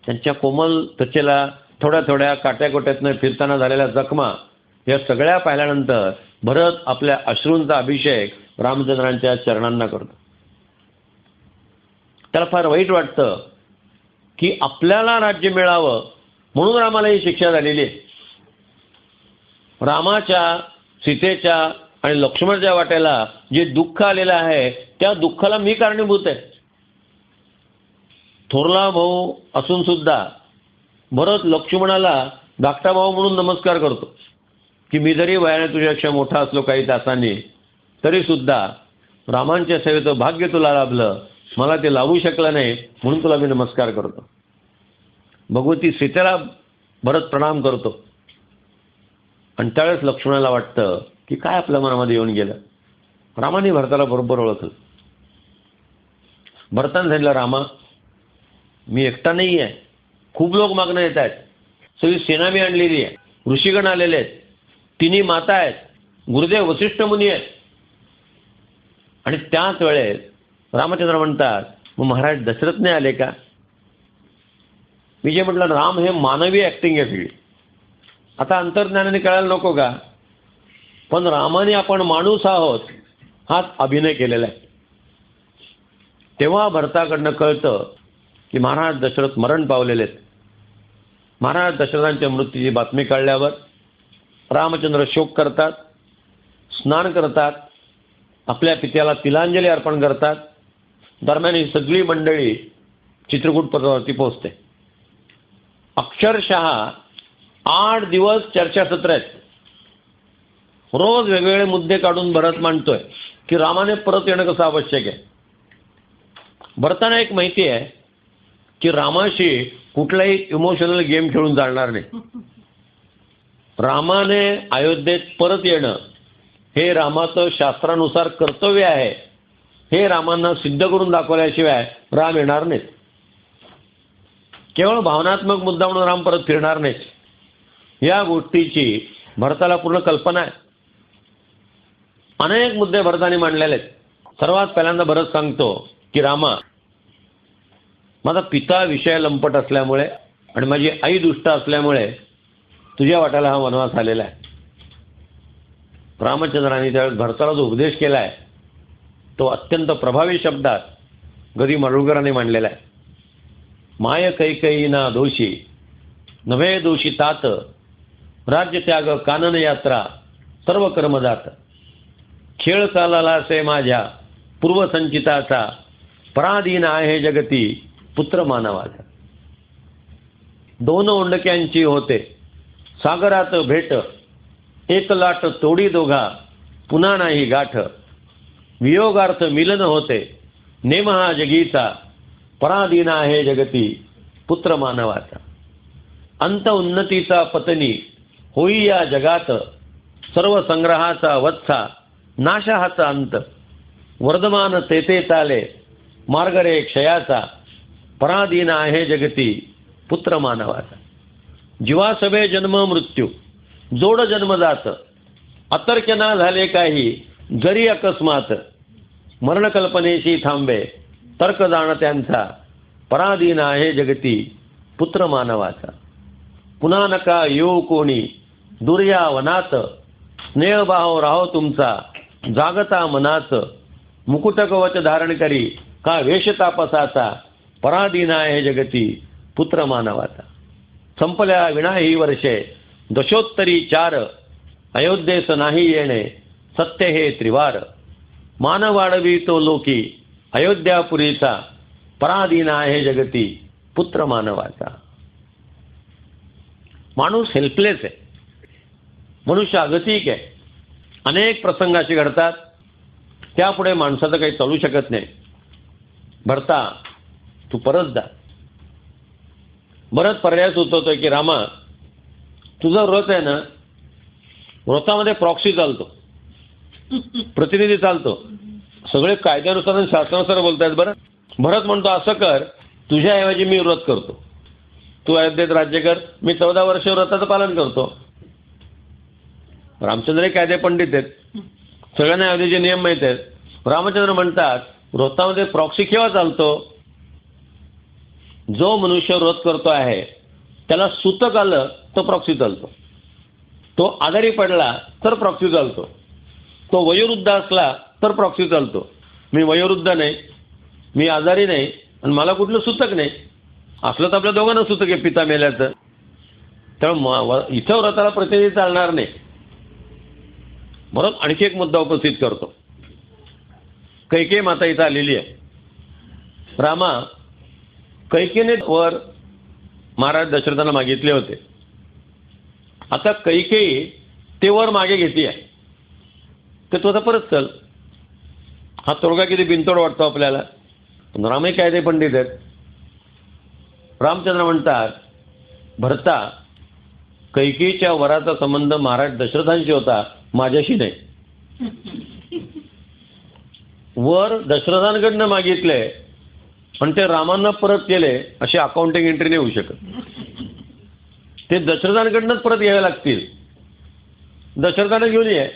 त्यांच्या कोमल त्वचेला थोड्या थोड्या काट्याकोट्यातनं फिरताना झालेल्या जखमा, या सगळ्या पाहिल्यानंतर भरत आपल्या अश्रूंचा अभिषेक रामचंद्रांच्या चरणांना करतो. त्याला फार वाईट वाटतं की आपल्याला राज्य मिळावं म्हणून रामाला ही शिक्षा झालेली आहे. रामाच्या, सीतेच्या आणि लक्ष्मणाच्या वाट्याला जे दुःख आलेलं आहे त्या दुःखाला मी कारणीभूत आहे. थोरला भाऊ असून सुद्धा भरत लक्ष्मणाला धाकटा भाऊ म्हणून नमस्कार करतो की मी जरी वयाने तुझ्यापेक्षा मोठा असलो काही तासांनी तरी सुद्धा रामांच्या सेवेचं भाग्य तुला लाभलं, मला ते लाभू शकलं नाही म्हणून तुला मी नमस्कार करतो. भगवती सीतेला भरत प्रणाम करतो आणि त्यावेळेस लक्ष्मणाला वाटतं की काय आपल्या मनामध्ये येऊन गेलं. रामाने भरताला बरोबर ओळखलं. भरताने सांगितलं, रामा मी एकटा नाही आहे, खूप लोक मागणं येत आहेत, सगळी सेना मी आणलेली आहे, ऋषीगण आलेले आहेत, तिन्ही माता आहेत, गुरुदेव वसिष्ठ मुनी आहेत. आणि त्याच वेळेस रामचंद्र म्हणतात, मग महाराज दशरथ नाही आले का? मी जे म्हटलं राम हे मानवी ॲक्टिंग आहे सगळी. आता अंतर्ज्ञानाने कळायला नको का? पण रामाने आपण माणूस आहोत हाच अभिनय केलेला आहे. तेव्हा भरताकडनं कळतं की महाराज दशरथ मरण पावलेले आहेत. महाराज दशरथांच्या मृत्यूची बातमी कळल्यावर रामचंद्र शोक करतात, स्नान करतात, आपल्या पित्याला तिलांजली अर्पण करतात. दरम्यान ही सगळी मंडळी चित्रकूट पर्वतावरती पोहोचते. अक्षरशः 8 दिवस चर्चासत्र आहेत. रोज वेगवेगळे मुद्दे काढून भरत मांडतोय की रामाने परत येणं कसं आवश्यक आहे. भरताना एक माहिती आहे की रामाशी कुठलाही इमोशनल गेम खेळून चालणार नाही. रामाने अयोध्येत परत येणं हे रामाचं शास्त्रानुसार कर्तव्य आहे. हे रामांना सिद्ध करून दाखवल्याशिवाय राम येणार नाहीत. केवळ भावनात्मक मुद्दा म्हणून राम परत फिरणार नाहीत. या गोष्टीची भरताला पूर्ण कल्पना आहे. अनेक मुद्दे भरताने मांडलेले आहेत. सर्वात पहिल्यांदा भरत सांगतो की रामा, माझा पिता विषय लंपट असल्यामुळे आणि माझी आई दुष्ट असल्यामुळे तुझ्या वाट्याला हा वनवास आलेला आहे. रामचंद्राने त्यावेळेस भरताला जो उपदेश केला आहे तो अत्यंत प्रभावी शब्दात गदी माडगुळकरांनी मांडलेला आहे. माय कैकई ना दोषी नव्हे दोषी तात, राज्य त्याग कानन यात्रा सर्व कर्मदात, खेळ चालला असे माझ्या पूर्वसंचिताचा, पराधीन आहे जगती पुत्र मानवाचा. 2 ओंडक्यांची होते सागरात भेट, एक लाट तोडी दोघा पुन्हा नाही गाठ, वियोगार्थ मिलन होते नेम हा जगीचा, पराधीन आहे जगती पुत्र मानवाचा. अंत उन्नतीचा पतनी होई या जगात, सर्व संग्रहाचा वत्सा नाशहाचा अंत, वर्धमान तेथे चाले मार्ग रे क्षयाचा, पराधीन आहे जगती पुत्र मानवाचा. जीवासभे जन्म मृत्यू जोड जन्मदात, अतर्क्यना झाले काही जरी अकस्मात, मरणकल्पनेशी थांबे तर्क जाण त्यांचा, पराधीन आहे जगती पुत्र मानवाचा. पुन्हा नका येऊ कोणी दुर्या वनात, स्नेहभाव राहो तुमचा जागता मनात, मुकुटकवच धारण करी का वेश तापसाचा, पराधीन आहे जगती पुत्र मानवाचा. संपल्या विना ही वर्षे दशोत्तरी 4, अयोध्येस नाही येणे सत्य हे त्रिवार, मान वाढवी तो लोकी अयोध्यापुरीचा, पराधीन आहे जगती पुत्र मानवाचा. माणूस हेल्पलेस आहे, मनुष्य अगतिक आहे. अनेक प्रसंगाशी घडतात, त्यापुढे माणसाचं काही चालू शकत नाही. भरता तू परत जा. बरंच पर्याय सुचवतोय की रामा, तुझं व्रत आहे ना, व्रतामध्ये प्रॉक्सी चालतो, प्रतिनिधी चालतो, सगळे कायद्यानुसार आणि शास्त्रानुसार बोलतायत. बरं, भरत म्हणतो असं कर, तुझ्याऐवजी मी व्रत करतो. तू अयोध्येत राज्य कर, मी 14 वर्ष व्रताचं पालन करतो. रामचंद्र हे कायदे पंडित आहेत, सगळ्यांना अयोध्येचे नियम माहीत आहेत. रामचंद्र म्हणतात व्रतामध्ये प्रॉक्सी केव्हा चालतो? जो मनुष्य व्रत करतो आहे त्याला सूतक आलं तर प्रॉक्सी चालतो, तो आजारी पडला तर प्रॉक्सी चालतो, तो वयोवृद्ध असला तर प्रॉक्सी चालतो. मी वयोवृद्ध नाही, मी आजारी नाही आणि मला कुठलं सूतक नाही असलं तर आपल्या दोघांना सूतक आहे पिता मेल्याचं. त्यामुळे इथं व्रताला प्रतिनिधी चालणार नाही. बरोबर. आणखी एक मुद्दा उपस्थित करतो. कैकेयी माता इथं आलेली आहे. रामा, कैकेयीने वर महाराज दशरथांना मागितले होते. आता कैकेयी ते वर मागे घेते आहे, तर तू आता परत चल. हा तोडगा किती बिनतोड वाटतो आपल्याला. रामही कायदे पंडित आहेत. रामचंद्र म्हणतात भरता, कैकेयीच्या वराचा संबंध महाराज दशरथांशी होता, माझ्याशी नाही. वर दशरथांकडनं मागितले पण ते रामांना परत केले अशी अकाउंटिंग एंट्री नाही होऊ शकत. ते दशरथांकडनंच परत घ्यावे लागतील. दशरथांना घेऊन ये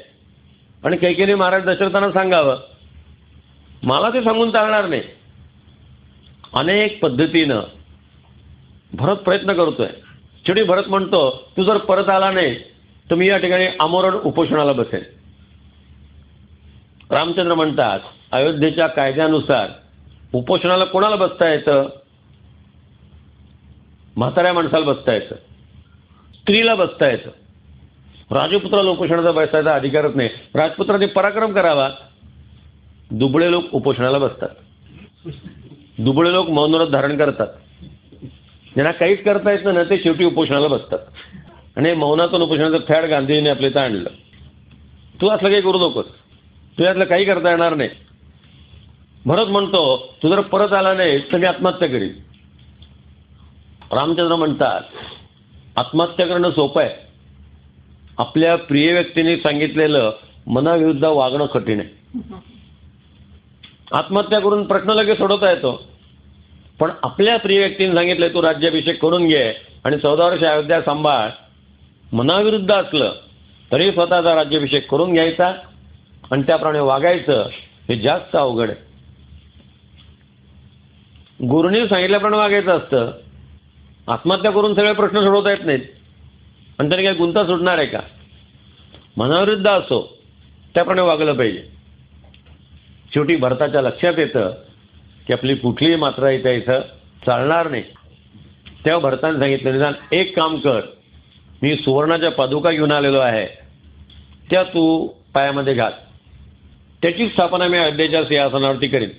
आणि कैकेयीने महाराज दशरथांना सांगावं. मला ते सांगून चालणार नाही. अनेक पद्धतीनं भरत प्रयत्न करतोय. शेवटी भरत म्हणतो तू जर परत आला नाही तर मी या ठिकाणी आमरण उपोषणाला बसेल. रामचंद्र म्हणतात अयोध्येच्या कायद्यानुसार उपोषणाला कोणाला बसता येतं? म्हाताऱ्या माणसाला बसता येतं, स्त्रीला बसता येतं. राजपुत्राला उपोषणाचा बसायचा अधिकारच नाही. राजपुत्राने पराक्रम करावा. दुबळे लोक उपोषणाला बसतात. दुबळे लोक मौनव्रत धारण करतात. ज्यांना काहीच करता येत ना ते शेवटी उपोषणाला बसतात. आणि मौनातून उपोषणाचं फॅड गांधीजीने आपल्या इथं आणलं. तू असलं काही करू नकोस, तू यातलं काही करता येणार नाही. भरत म्हणतो तू जर परत आला नाही तर मी आत्महत्या करीन. रामचंद्र म्हणतात आत्महत्या करणं सोपं आहे, आपल्या प्रिय व्यक्तीने सांगितलेलं मनाविरुद्ध वागणं कठीण आहे. आत्महत्या करून प्रश्न लगेच सोडवता येतो, पण आपल्या प्रिय व्यक्तीने सांगितलं तू राज्याभिषेक करून घे आणि 14 वर्ष अयोध्या सांभाळ, मनाविरुद्ध असलं तरी स्वतःचा राज्याभिषेक करून घ्यायचा आणि त्याप्रमाणे वागायचं, हे जास्त अवघड आहे. गुरुने सांगितल्याप्रमाणे वागायचं असतं. आत्महत्या करून सगळे प्रश्न सोडवता येत नाहीत आणि तरी काही गुंता सुटणार आहे का? मनाविरुद्ध असो त्याप्रमाणे वागलं पाहिजे. शेवटी भरताच्या लक्षात येतं की आपली कुठलीही मात्रा इथं चालणार नाही. तेव्हा भरताने सांगितलं निदान एक काम कर, मी सुवर्णाच्या पादुका घेऊन आलेलो आहे, त्या तू पायामध्ये घाल. त्याची स्थापना मी अयोध्येच्या सिंहासनावरती करीन.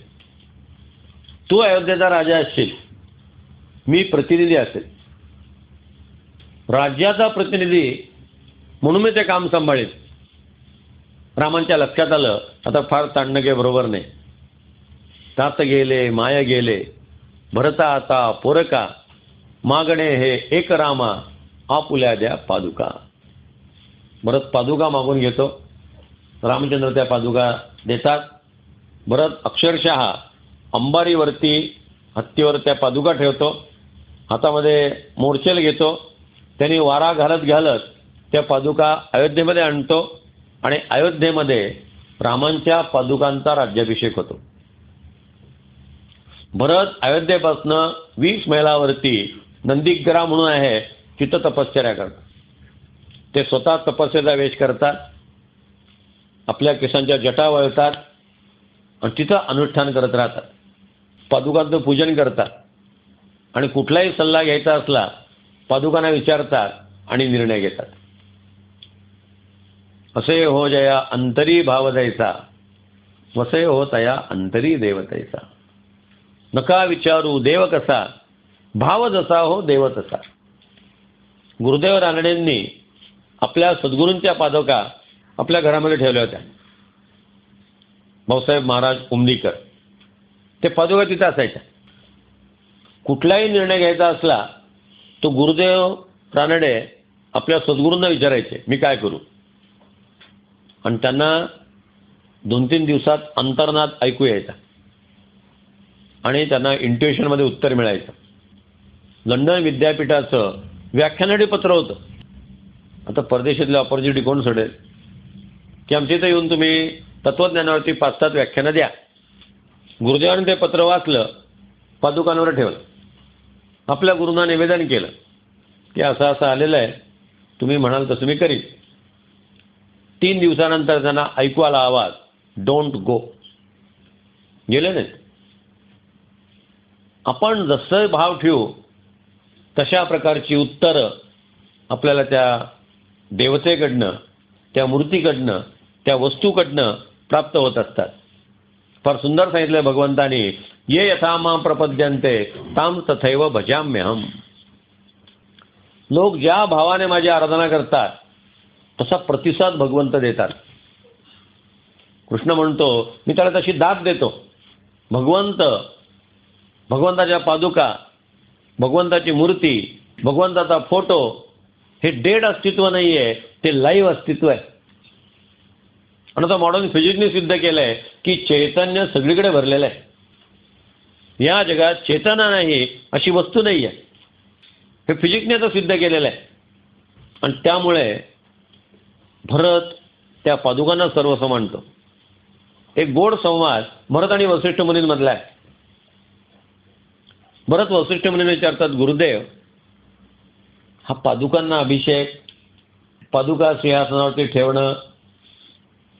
तू अयोध्येचा राजा असशील, मी प्रतिनिधी असेल. राज्याचा प्रतिनिधी म्हणून मी ते काम सांभाळेल. रामांच्या लक्षात आलं आता फार ताणणं काही बरोबर नाही. तात गेले माया गेले भरता आता पोरका, मागणे हे एक रामा, आपुल्या द्या पादुका. भरत पादुका मागून घेतो. रामचंद्र त्या पादुका देतात. भरत अक्षरशः अंबारीवरती हत्तीवर त्या पादुका ठेवतो. हातामध्ये मोर्चेल घेतो. त्यांनी वारा घालत घालत त्या पादुका अयोध्येमध्ये आणतो आणि अयोध्येमध्ये रामांच्या पादुकांचा राज्याभिषेक होतो. भरत अयोध्येपासनं 20 मैलावरती नंदीग्रा म्हणून आहे तिथं तपश्चर्या करतात. ते स्वतः तपस्येचा वेश करतात, आपल्या केसांच्या जटा वळतात आणि तिथं अनुष्ठान करत राहतात. पादुकांचं पूजन करतात आणि कुठलाही सल्ला घ्यायचा असला पादुकांना विचारतात आणि निर्णय घेतात. असे हो जया अंतरी भाव द्यायचा, वसे हो तया अंतरी देव तैसा. नका विचारू देव कसा, भाव जसा हो देव तसा. गुरुदेव रानडेंनी आपल्या सद्गुरूंच्या पादुका आपल्या घरामध्ये ठेवल्या होत्या. भाऊसाहेब महाराज उमदीकर ते पादुका तिथे असायच्या. कुठलाही निर्णय घ्यायचा असला तो गुरुदेव रानडे आपल्या सद्गुरूंना विचारायचे मी काय करू, आणि त्यांना 2-3 दिवसात अंतर्नाद ऐकू यायचा आणि त्यांना इंट्युएशनमध्ये उत्तर मिळायचं. लंडन विद्यापीठाचं व्याख्यानाडी पत्र होतं. आता परदेशातल्या ऑपॉर्च्युनिटी कोण सोडेल की आमच्या इथं येऊन तुम्ही तत्त्वज्ञानावरती 5-7 व्याख्यानं द्या. गुरुदेवाने ते पत्र वाचलं, पादुकांवर ठेवलं, आपल्या गुरूंना निवेदन केलं की असं असं आलेलं आहे, तुम्ही म्हणाल तसं मी करीन. 3 दिवसानंतर त्यांना ऐकू आला आवाज, डोंट गो. गेले नाहीत. आपण जसं भाव ठेवू तशा प्रकारची उत्तरं आपल्याला त्या देवतेकडनं, त्या मूर्तीकडनं, त्या वस्तूकडनं प्राप्त होत असतात. फार सुंदर सांगितलं भगवंतानी, ये यथा मां प्रपद्यन्ते ताम तथैव भजाम्यहम. लोक ज्या भावाने माझी आराधना करतात तसा प्रतिसाद भगवंत देतात. कृष्ण म्हणतो, मी त्याला तशी दाद देतो. भगवंताच्या पादुका, भगवंताची मूर्ती, भगवंताचा फोटो हे डेड अस्तित्व नाही आहे, ते लाईव्ह अस्तित्व आहे. आणि आता मॉडर्न फिजिक्सने सिद्ध केलं आहे की चैतन्य सगळीकडे भरलेलं आहे. या जगात चेतना नाही अशी वस्तू नाही आहे, हे फिजिक्सने तर सिद्ध केलेलं आहे. आणि त्यामुळे भरत त्या पादुकांना सर्वस्व मानतो. एक गोड संवाद भरत आणि वसिष्ठ मुनींमधला आहे. भरत वसिष्ठ मुनींना विचारतात, गुरुदेव, हा पादुकांना अभिषेक, पादुका सिंहासनावरती ठेवणं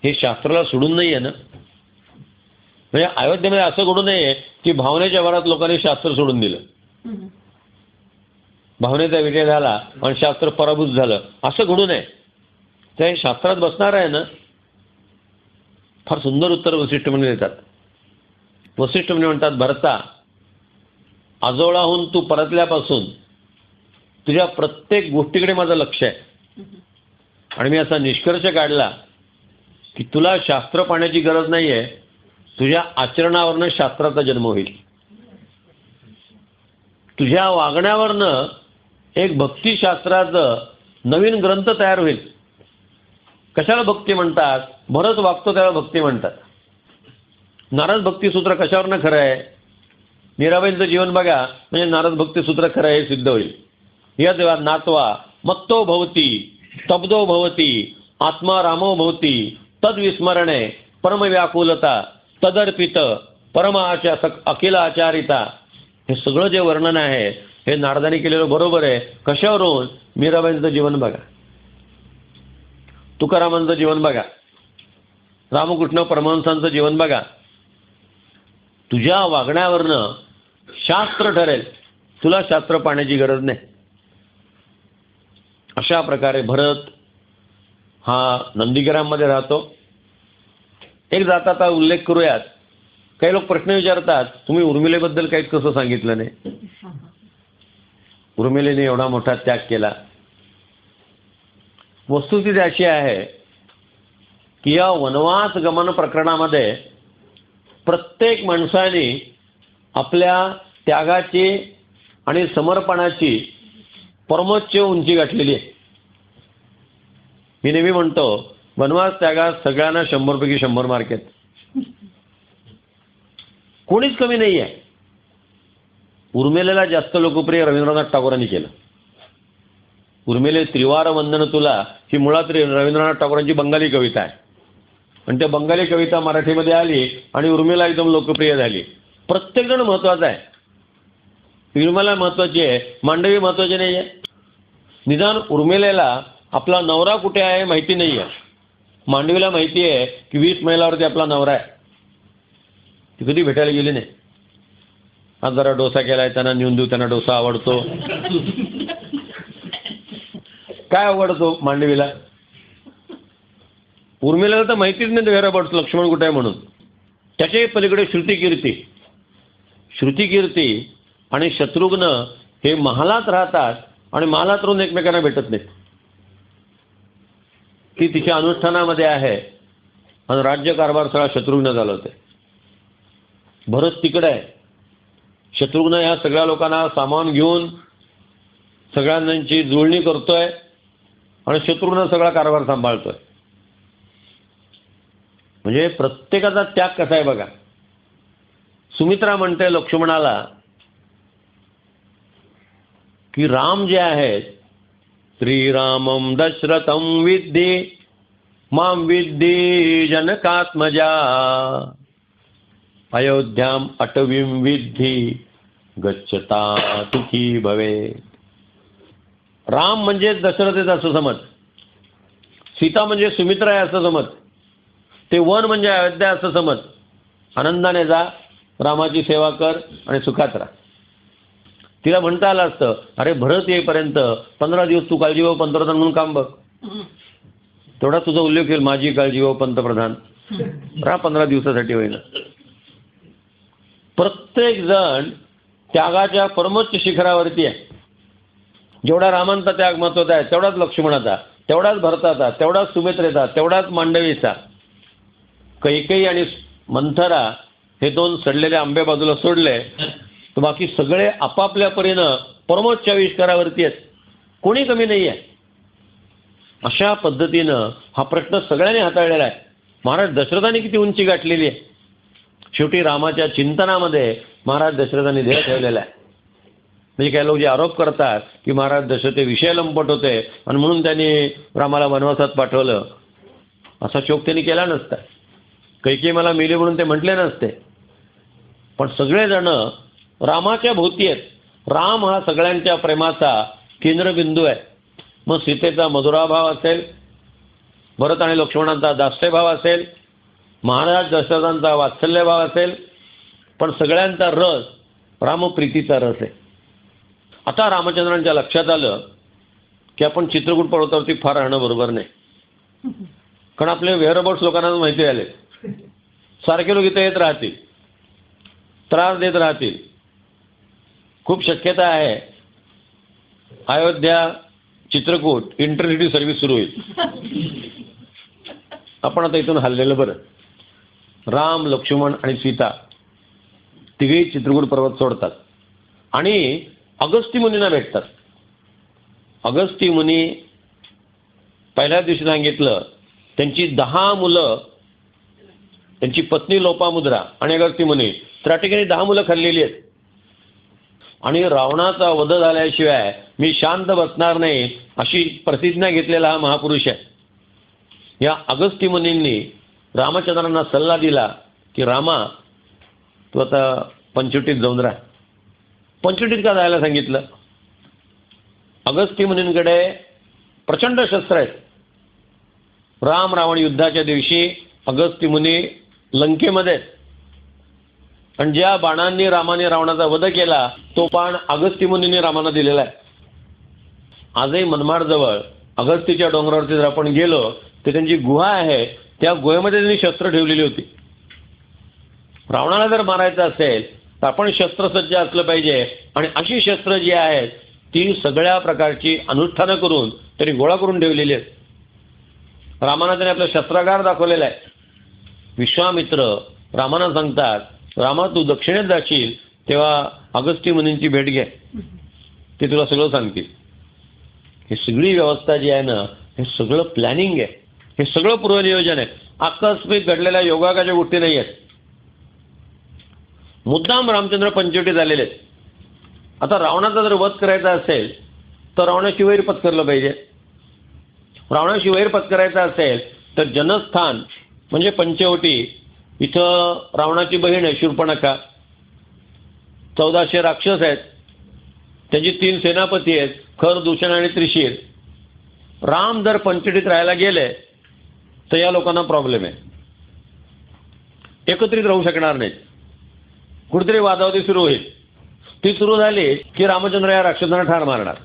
हे शास्त्राला सोडून नाही आहे ना? म्हणजे अयोध्येमध्ये असं घडू नये की भावनेच्या भरात लोकांनी शास्त्र सोडून दिलं, भावनेचा विजय झाला आणि शास्त्र पराभूत झालं, असं घडू नये. ते शास्त्रात बसणार आहे ना? फार सुंदर उत्तर वसिष्ठ मुनी देतात. वसिष्ठ मुनी म्हणतात, भरता, आजोळाहून तू परतल्यापासून तुझ्या प्रत्येक गोष्टीकडे माझं लक्ष आहे. आणि मी असा निष्कर्ष काढला की तुला शास्त्र पाहण्याची गरज नाही आहे, तुझ्या आचरणावरनं शास्त्राचा जन्म होईल. तुझ्या वागण्यावरनं एक भक्तिशास्त्राचं नवीन ग्रंथ तयार होईल. कशाला भक्ती म्हणतात? भरत वागतो त्याला भक्ती म्हणतात. नारद भक्तिसूत्र कशावरनं खरं आहे? मीराबाईंचं जीवन बघा, म्हणजे नारद भक्तिसूत्र खरं आहे हे सिद्ध होईल. यद नात्वा मत्तो भवती स्तब्धो भवती आत्मा रामो भवती तद विस्मरणे परमव्याकुलता तदर्पित अखिल आचारिता. हे सगळं जे वर्णन आहे हे नारदांनी केलेलं बरोबर आहे. कशावरून? मीराबाईंचं जीवन बघा, तुकारामांचं जीवन बघा, रामकृष्ण परमहंसांचं जीवन बघा. तुझ्या वागण्यावरनं शास्त्र ठरेल, तुला शास्त्र पाहण्याची गरज नाही. अशा प्रकारे भरत हा नंदीग्राममध्ये राहतो. एक जाताचा उल्लेख करूयात. काही लोक प्रश्न विचारतात, तुम्ही उर्मिलेबद्दल काहीच कसं सांगितलं नाही? उर्मिलेने एवढा मोठा त्याग केला. वस्तुस्थिती अशी आहे की या वनवास गमन प्रकरणामध्ये प्रत्येक माणसाने आपल्या त्यागाची आणि समर्पणाची परमोच्च उंची गाठलेली आहे. मी नेहमी म्हणतो, वनवास त्यागात सगळ्यांना 100 पैकी 100 मार्क आहेत. कोणीच कमी नाही आहे. उर्मिलेला जास्त लोकप्रिय रवींद्रनाथ टागोरांनी केलं. उर्मिले त्रिवार वंदन तुला ही मुळात रवींद्रनाथ टागोरांची बंगाली कविता आहे. आणि त्या बंगाली कविता मराठीमध्ये आली आणि उर्मिला एकदम लोकप्रिय झाली. प्रत्येकजण महत्त्वाचा आहे. उर्मिला महत्त्वाची आहे, मांडवी महत्त्वाची नाही आहे. निदान उर्मिलेला आपला नवरा कुठे आहे माहिती नाही आहे. मांडवीला माहिती आहे की 20 मैलावरती आपला नवरा आहे. ती कधी भेटायला गेली नाही. आज जरा डोसा केलाय, त्यांना नेऊन देऊ, त्यांना डोसा आवडतो. काय आवडतो मांडवीला? उर्मिलेला तर माहितीच नाही वेअरअबाउट्स लक्ष्मण कुठे आहे म्हणून. त्याच्याही पलीकडे श्रुतिकीर्ती आणि शत्रुघ्न हे महालात राहतात आणि महालात राहून एकमेकांना भेटत नाहीत. ती तिच्या अनुष्ठानामध्ये आहे आणि राज्यकारभार सगळा शत्रुघ्न चालवते. भरत तिकडे आहे. शत्रुघ्न ह्या सगळ्या लोकांना सामावून घेऊन सगळ्यांची जुळणी करतोय आणि शत्रुघ्न सगळा कारभार सांभाळतोय. म्हणजे प्रत्येकाचा त्याग कसा आहे बघा. सुमित्रा म्हणते लक्ष्मणाला की राम जे आहेत, श्रीरामम दशरथम विद्ये माम विद्ये जनकात्मजा अयोध्याम अटवीम विद्धी गच्छता सुखी भवे. राम म्हणजे दशरथ आहेत असं समज, सीता म्हणजे सुमित्रा आहे असं समज, ते वन म्हणजे अयोध्या असं समज. आनंदाने जा, रामाची सेवा कर आणि सुखात राहा. तिला म्हणता आलं असतं, अरे भरत येईपर्यंत 15 दिवस तू काळजी व पंतप्रधान म्हणून काम बघ. तेवढा तुझा उल्लेख होईल, माझी काळजी व पंतप्रधान राहा 15 दिवसासाठी होईना. प्रत्येक जण त्यागाच्या परमोच्च शिखरावरती आहे. जेवढा रामांचा त्याग महत्वाचा आहे, तेवढाच लक्ष्मणाचा, तेवढाच भरताचा, तेवढाच सुमित्रेचा, तेवढाच मांडवीचा. कैकेयी आणि मंथरा हे 2 सडलेले आंबे बाजूला सोडले तर बाकी सगळे आपापल्या परीनं परमोच्च आविष्कारावरती आहेत, कोणी कमी नाही आहे. अशा पद्धतीनं हा प्रश्न सगळ्यांनी हाताळलेला आहे. महाराज दशरथाने किती उंची गाठलेली आहे. शेवटी रामाच्या चिंतनामध्ये महाराज दशरथाने ध्येय ठेवलेला आहे. म्हणजे काही लोक जे आरोप करतात की महाराज दशरथ विषय लंपट होते आणि म्हणून त्यांनी रामाला वनवासात पाठवलं, असा शोक त्यांनी केला नसता. कैकेयी मला मेली म्हणून ते म्हटले नसते. पण सगळेजण रामाच्या भोवती आहेत. राम हा सगळ्यांच्या प्रेमाचा केंद्रबिंदू आहे. मग सीतेचा मधुराभाव असेल, भरत आणि लक्ष्मणांचा दास्यभाव असेल, महाराज दशरथांचा वात्सल्यभाव असेल, पण सगळ्यांचा रस रामप्रीतीचा रस आहे. आता रामचंद्रांच्या लक्षात आलं की आपण चित्रकूट पर्वतावरती फार राहणं बरोबर नाही. कारण आपले वेअरअबाउट्स लोकांना माहिती झाले, सारखे लोक इथे येत राहतील, त्रास देत राहतील. खूप शक्यता आहे अयोध्या चित्रकूट इंटरसिटी सर्व्हिस सुरू होईल. आपण आता इथून हल्लेलं बरं. राम, लक्ष्मण आणि सीता तिघेही चित्रकूट पर्वत सोडतात आणि अगस्ती मुनींना भेटतात. अगस्ती मुनी पहिल्या दिवशी सांगितलं त्यांची 10 मुलं, त्यांची पत्नी लोपामुद्रा आणि अगस्ती मुनी, त्या ठिकाणी 10 मुलं खाल्लेली आहेत. आणि रावणाचा वध झाल्याशिवाय मी शांत बसणार नाही अशी प्रतिज्ञा घेतलेला हा महापुरुष आहे. या अगस्ती मुनींनी रामचंद्रांना सल्ला दिला की रामा, तू आता पंचवटीत जाऊन राहा. पंचवटीत का जायला सांगितलं? अगस्ती मुनींकडे प्रचंड शस्त्र आहेत. राम रावण युद्धाच्या दिवशी अगस्ती मुनी लंकेमध्ये, आणि ज्या बाणांनी रामाने रावणाचा वध केला तो बाण अगस्ती मुनींनी रामाला दिलेला आहे. आजही मनमाडजवळ अगस्तीच्या डोंगरावरती जर आपण गेलो तर त्यांची गुहा आहे, त्या गुहेमध्ये त्यांनी शस्त्र ठेवलेली होती. रावणाला जर मारायचं असेल तर आपण शस्त्रसज्ज असलं पाहिजे, आणि अशी शस्त्र जी आहेत ती सगळ्या प्रकारची अनुष्ठानं करून त्यांनी गोळा करून ठेवलेली आहेत. रामाना त्याने आपलं शस्त्रागार दाखवलेला आहे. विश्वामित्र रामाना सांगतात, रामा तू दक्षिणेत जाशील तेव्हा अगस्ती मुनींची भेट घे, ते तुला सगळं सांगतील. हे सगळी व्यवस्था जी आहे ना, हे सगळं प्लॅनिंग आहे, हे सगळं पूर्वनियोजन आहे. आकस्मिक घडलेल्या योगाच्या गोष्टी नाही आहेत. मुद्दाम रामचंद्र पंचवटीत आलेले आहेत. आता रावणाचा जर वध करायचा असेल तर रावणाशी वैर पत्करलं पाहिजे. रावणाशी वैर पत्करायचा असेल तर जनस्थान म्हणजे पंचवटी, इथं रावणाची बहीण आहे शूर्पणखा, 1400 राक्षस आहेत, त्याची 3 सेनापती आहेत, खर, दूषण आणि त्रिशीर. राम जर पंचवटीत राहायला गेले तर या लोकांना प्रॉब्लेम आहे, एकत्रित राहू शकणार नाहीत. कुठेतरी वादावादी सुरू होईल. ती सुरू झाली की रामचंद्र या राक्षसांना ठार मारणार.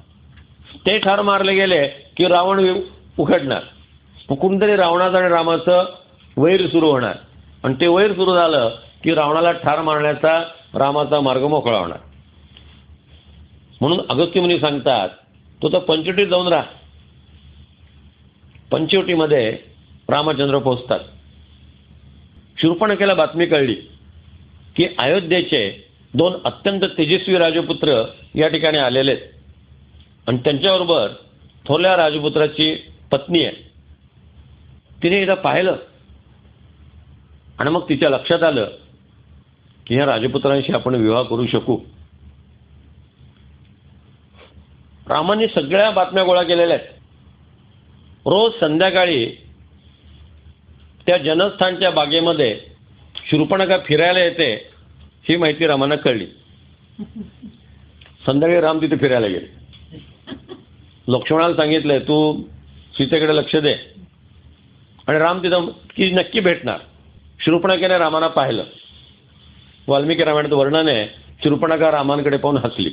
ते ठार मारले गेले की रावण उखडणार. कुठेतरी रावणाचं आणि रामाचं वैर सुरू होणार, आणि ते वैर सुरू झालं की रावणाला ठार मारण्याचा रामाचा मार्ग मोकळा होणार. म्हणून अगस्त्य मुनी सांगतात तो तर पंचवटीत जाऊन राहा. पंचवटीमध्ये रामचंद्र पोहोचतात. शूर्पणखेला बातमी कळली की अयोध्येचे 2 अत्यंत तेजस्वी राजपुत्र या ठिकाणी आलेले आहेत, आणि त्यांच्याबरोबर थोरल्या राजपुत्राची पत्नी आहे. तिने एकदा पाहिलं आणि मग तिच्या लक्षात आलं की ह्या राजपुत्रांशी आपण विवाह करू शकू. रामाने सगळ्या बातम्या गोळा केलेल्या आहेत. रोज संध्याकाळी त्या जनस्थानच्या बागेमध्ये शूर्पणखा फिरायला येते ही माहिती रामानं कळली. संध्याकाळी राम तिथे फिरायला गेले. लक्ष्मणाला सांगितलंय तू सीतेकडे लक्ष दे, आणि राम तिथं की नक्की भेटणार. शूर्पणखेने रामाला पाहिलं. वाल्मिकी रामायणाचं वर्णन आहे, शूर्पणखा रामांकडे पाहून हसली.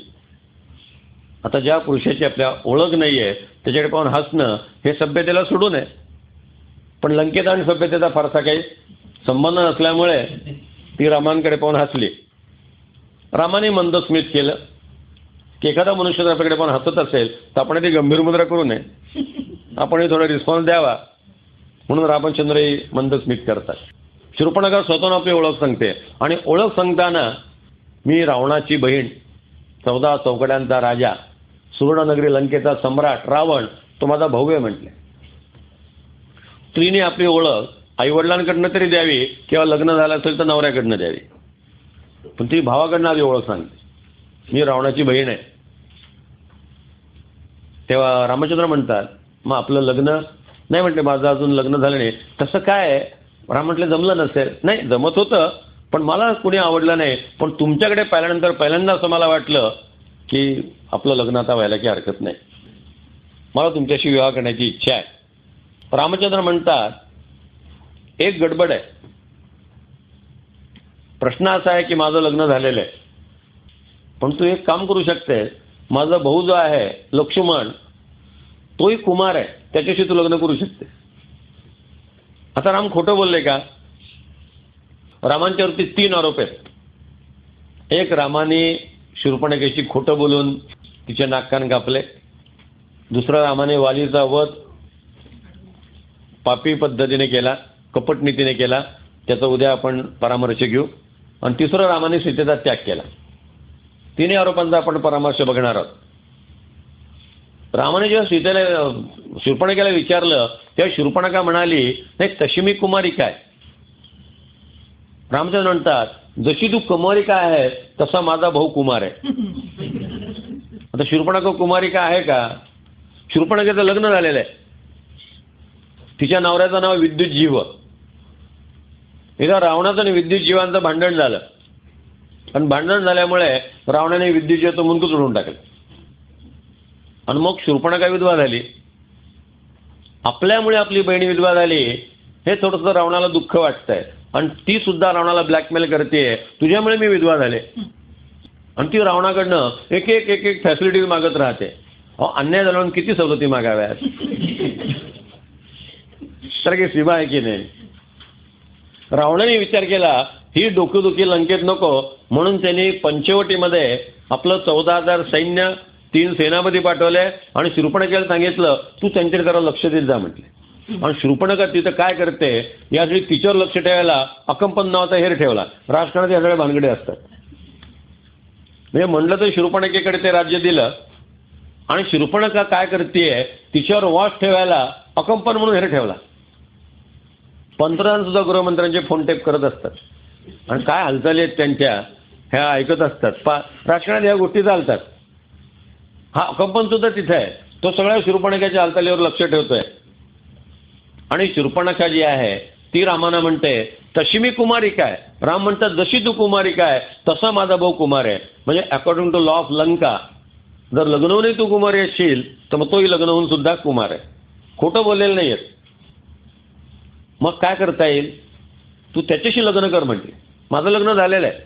आता ज्या पुरुषाची आपल्या ओळख नाहीये त्याच्याकडे पाहून हसणं हे सभ्यतेला सोडून आहे. पण लंकेत आणि सभ्यतेचा फारसा काही संबंध नसल्यामुळे ती रामांकडे पाहून हसली. रामाने मंदस्मित केलं की एखादा मनुष्य जर आपल्याकडे पाहून हसत असेल तर आपण ती गंभीर मुद्रा करू नये, आपणही थोडा रिस्पॉन्स द्यावा. म्हणून रामचंद्रही मंदस्मित करतात. शूर्पणखा स्वतःहून आपली ओळख सांगते, आणि ओळख सांगताना मी रावणाची बहीण, 14 चौकड्यांचा राजा, सुवर्णनगरी लंकेचा सम्राट रावण, तो माझा भाऊ आहे म्हटले. स्त्रीने आपली ओळख आईवडिलांकडनं तरी द्यावी किंवा लग्न झालं असेल तर नवऱ्याकडनं द्यावी, पण ती भावाकडनं आधी ओळख सांगते, मी रावणाची बहीण आहे. तेव्हा रामचंद्र म्हणतात मग आपलं लग्न नाही. म्हटले माझं अजून लग्न झालं नाही. तसं काय आहे? राम म्हटले जमलं नसेल. नाही, जमत होतं पण मला कुणी आवडलं नाही. पण तुमच्याकडे पाहिल्यानंतर पहिल्यांदा असं मला वाटलं की आपलं लग्न आता व्हायला काही हरकत नाही, मला तुमच्याशी विवाह करण्याची इच्छा आहे. रामचंद्र म्हणतात एक गडबड आहे. प्रश्न असा आहे की माझं लग्न झालेलं आहे, पण तू एक काम करू शकते. माझा भाऊ जो आहे लक्ष्मण, तोही कुमार आहे, त्याच्याशी तू लग्न करू शकते. आता राम खोटं बोलले का? रामांच्यावरती 3 आरोप आहेत. एक, रामाने शूर्पणखेशी खोटं बोलून तिचे नाककान कापले. दुसरा, रामाने वालीचा वध पापी पद्धतीने केला, कपटनीतीने केला, त्याचा उद्या आपण परामर्श घेऊ. आणि तिसरं, रामाने सीतेचा त्याग केला. 3 आरोपांचा आपण परामर्श बघणार आहोत. रामाने जेव्हा सीतेला शूर्पणखेला विचारलं तेव्हा शूर्पणखा म्हणाली नाही, तशी मी कुमारिका आहे. रामचंद्र म्हणतात जशी तू कुमारिका आहे तसा माझा भाऊ कुमार आहे. आता शूर्पणखा कुमारिका आहे का? शूर्पणखेचं लग्न झालेलं आहे. तिच्या नवऱ्याचं नाव विद्युतजीव. एकदा रावणाचं आणि विद्युतजीवांचं भांडण झालं, आणि भांडण झाल्यामुळे रावणाने विद्युतजीवाचं मुंडकं तोडून टाकलं, आणि मग शूर्पणखा विधवा झाली. आपल्यामुळे आपली बहिणी विधवा झाली हे थोडंसं रावणाला दुःख वाटतंय, आणि ती सुद्धा रावणाला ब्लॅकमेल करते, तुझ्यामुळे मी विधवा झाले. आणि ती रावणाकडनं एक एक एक एक फॅसिलिटीज मागत राहते. अन्याय झाला म्हणून किती सवलती मागाव्यात? तर काही सीमा आहे की नाही? रावणाने विचार केला ही डोकेदुखी लंकेत नको, म्हणून त्यांनी पंचवटीमध्ये आपलं 14,000 सैन्य, 3 सेनापती पाठवले, आणि शूर्पणखेला सांगितलं तू त्यांच्याकडे जरा लक्ष देत जा म्हटले. आणि शूर्पणखा तिथं काय करते यासाठी तिच्यावर लक्ष ठेवायला अकंपन नावाचा हेर ठेवला. राजकारणात या सगळ्या भानगडे असतात. म्हणजे म्हणलं तर शूर्पणखेकडे ते राज्य दिलं, आणि शूर्पणखा काय करते तिच्यावर वॉच ठेवायला अकंपन म्हणून हेर ठेवला. पंतप्रधान सुद्धा गृहमंत्र्यांचे फोन टेप करत असतात, आणि काय हालचाली आहेत त्यांच्या ह्या ऐकत असतात. राजकारणात ह्या गोष्टी चालतात. हा अकंपन सुद्धा तिथे आहे, तो सगळ्या शूर्पणखेच्या हालचालीवर लक्ष ठेवतोय. आणि शूर्पणखा जी आहे ती रामाना म्हणते तशी मी कुमारिका आहे. राम म्हणतात जशी तू कुमारिका आहे तसा माझा भाऊ कुमार आहे. म्हणजे according to law of Lanka जर लग्न होऊनही तू कुमारी असशील तर मग तोही लग्न होऊन सुद्धा कुमार आहे. खोटं बोललेलं नाही आहेत. मग काय करता येईल? तू त्याच्याशी लग्न कर म्हटले. माझं लग्न झालेलं आहे.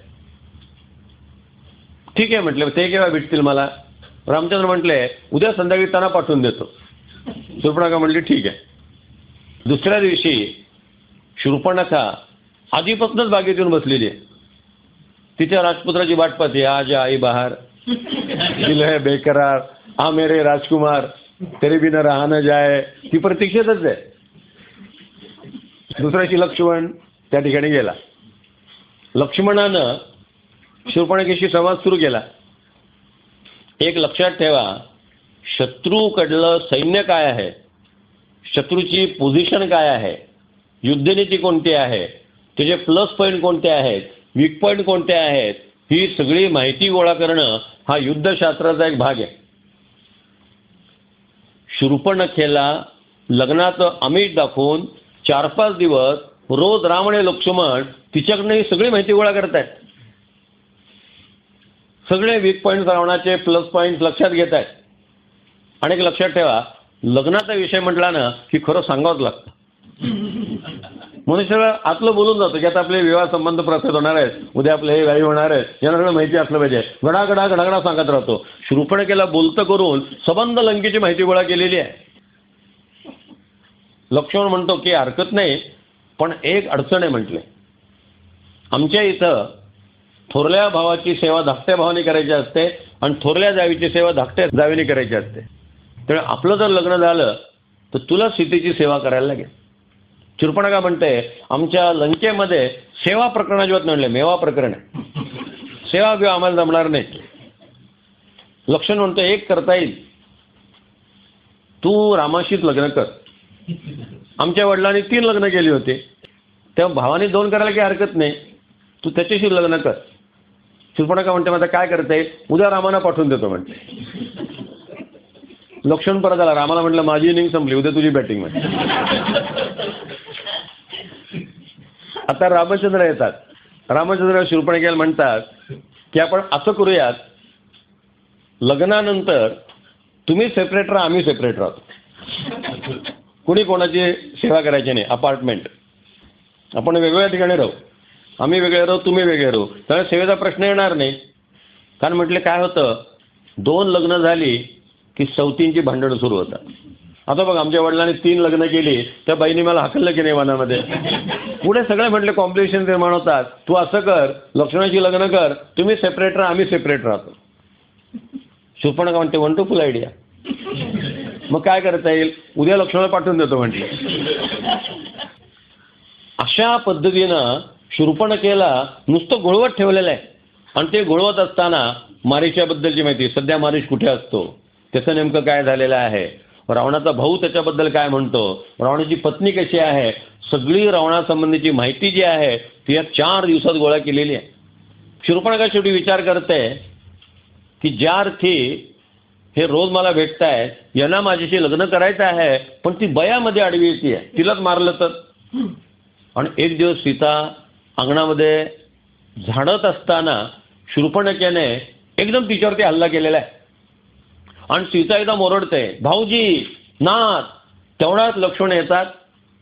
ठीक आहे म्हटलं, ते केव्हा भेटतील मला? रामचंद्र म्हटले उद्या संध्याकाळी त्यांना पाठवून देतो. शूर्पणखा म्हटली ठीक आहे. दुसऱ्या दिवशी शूर्पणखा आधीपासूनच बागेत येऊन बसलेली आहे. तिच्या राजपुत्राची वाट पाहते. आज आई बाहर दिल है बेकरार, आ मेरे राजकुमार तेरे बिना रहा न जाए. ती प्रतीक्षेतच आहे. दुसऱ्याशी लक्ष्मण त्या ठिकाणी गेला. लक्ष्मणानं शूर्पणखेशी संवाद सुरू केला. एक लक्षात ठेवा, शत्रूकडलं सैन्य काय आहे, शत्रूची पोझिशन काय आहे, युद्धनीती कोणती आहे, त्याचे प्लस पॉईंट कोणते आहेत, वीक पॉईंट कोणते आहेत, ही सगळी माहिती गोळा करणं हा युद्धशास्त्राचा एक भाग आहे. शूर्पणखेला लग्नात आमिष दाखवून 4-5 दिवस रोज राम आणि लक्ष्मण तिच्याकडनं ही सगळी माहिती गोळा करतायत. सगळे वीक पॉईंट रावणाचे प्लस पॉईंट लक्षात घेत आहेत. आणि एक लक्षात ठेवा, लग्नाचा विषय म्हटला ना की खरं सांगावंच लागतं. मनुष्य आतलं बोलून जातं की आता आपले विवाह संबंध प्रसिद्ध होणार आहेत, उद्या आपले हे गाई होणार आहेत, यांना सगळं माहिती असलं पाहिजे. गडागडा गडागडा सांगत राहतो. शूर्पणखेला बोलतं करून सबंध लंकेची माहिती गोळा केलेली आहे. लक्ष्मण म्हणतो की हरकत नाही, पण एक अडचण आहे म्हटले. आमच्या इथं थोरल्या भावाची सेवा धाकट्या भावाने करायची असते आणि थोरल्या जावीची सेवा धाकट्या जावीने करायची असते. त्यामुळे आपलं जर लग्न झालं तर तुला सीतेची सेवा करायला लागेल. शूर्पणखा म्हणते आमच्या लंकेमध्ये सेवा प्रकरण अजिबात म्हणले, मेवा प्रकरण आहे. सेवा बिवा आम्हाला जमणार नाही. लक्ष्मण म्हणतो एक करता येईल, तू रामाशीच लग्न कर. आमच्या वडिलांनी 3 लग्न केली होते, तेव्हा भावाने 2 करायला काही हरकत नाही, तू त्याच्याशी लग्न कर. शूर्पणखा म्हणते माझा काय करता येईल, उद्या रामाना पाठवून देतो म्हणते. लक्ष्मण परत आला, रामाला म्हटलं माझी इनिंग संपली, उद्या तुझी बॅटिंग म्हणते. आता रामचंद्र येतात. रामचंद्र शूर्पणखेला म्हणतात की आपण असं करूयात, लग्नानंतर तुम्ही सेपरेट राहा, आम्ही सेपरेट राहतो. कुणी कोणाची सेवा करायची नाही. अपार्टमेंट आपण वेगवेगळ्या ठिकाणी राहू, आम्ही वेगळे राहू, तुम्ही वेगळे राहू. त्यामुळे सेवेचा प्रश्न येणार नाही. कारण म्हटले काय होतं, 2 लग्न झाली की सवतींची भांडणं सुरू होतात. आता बघ आमच्या वडिलांनी 3 लग्न केली, त्या बाईने मला हाकललं की नाही वनामध्ये. पुढे सगळे म्हटले कॉम्प्लिकेशन निर्माण होतात. तू असं कर, लक्ष्मणाची लग्न कर, तुम्ही सेपरेट राहा, आम्ही सेपरेट राहतो. शूर्पणखा म्हणते वंडरफुल आयडिया, मग काय करता येईल, उद्या लक्ष्मणाला पाठवून देतो म्हटले. अशा पद्धतीनं शूर्पणखेला नुसतं गोळवत ठेवलेलं आहे. आणि ते गोळवत असताना मारीच्याबद्दलची माहिती, सध्या मारीच कुठे असतो, त्याचं नेमकं काय झालेलं आहे, रावणाचा भाऊ त्याच्याबद्दल काय म्हणतो, रावणाची पत्नी कशी आहे, सगळी रावणासंबंधीची माहिती जी आहे ती या 4 दिवसात गोळा केलेली आहे. शूर्पणखा शेवटी विचार करते की ज्या अर्थी हे रोज मला भेटतायत, यांना माझ्याशी लग्न करायचं आहे, पण ती बयामध्ये आडवी येते, तिलाच मारलं तर. आणि एक दिवस सीता अंगणामध्ये झाडत असताना शूर्पणखेने एकदम तिच्यावरती हल्ला केलेला आहे. आणि सीता एकदम ओरडते, भाऊजी नाथ. तेवढाच लक्ष्मण येतात,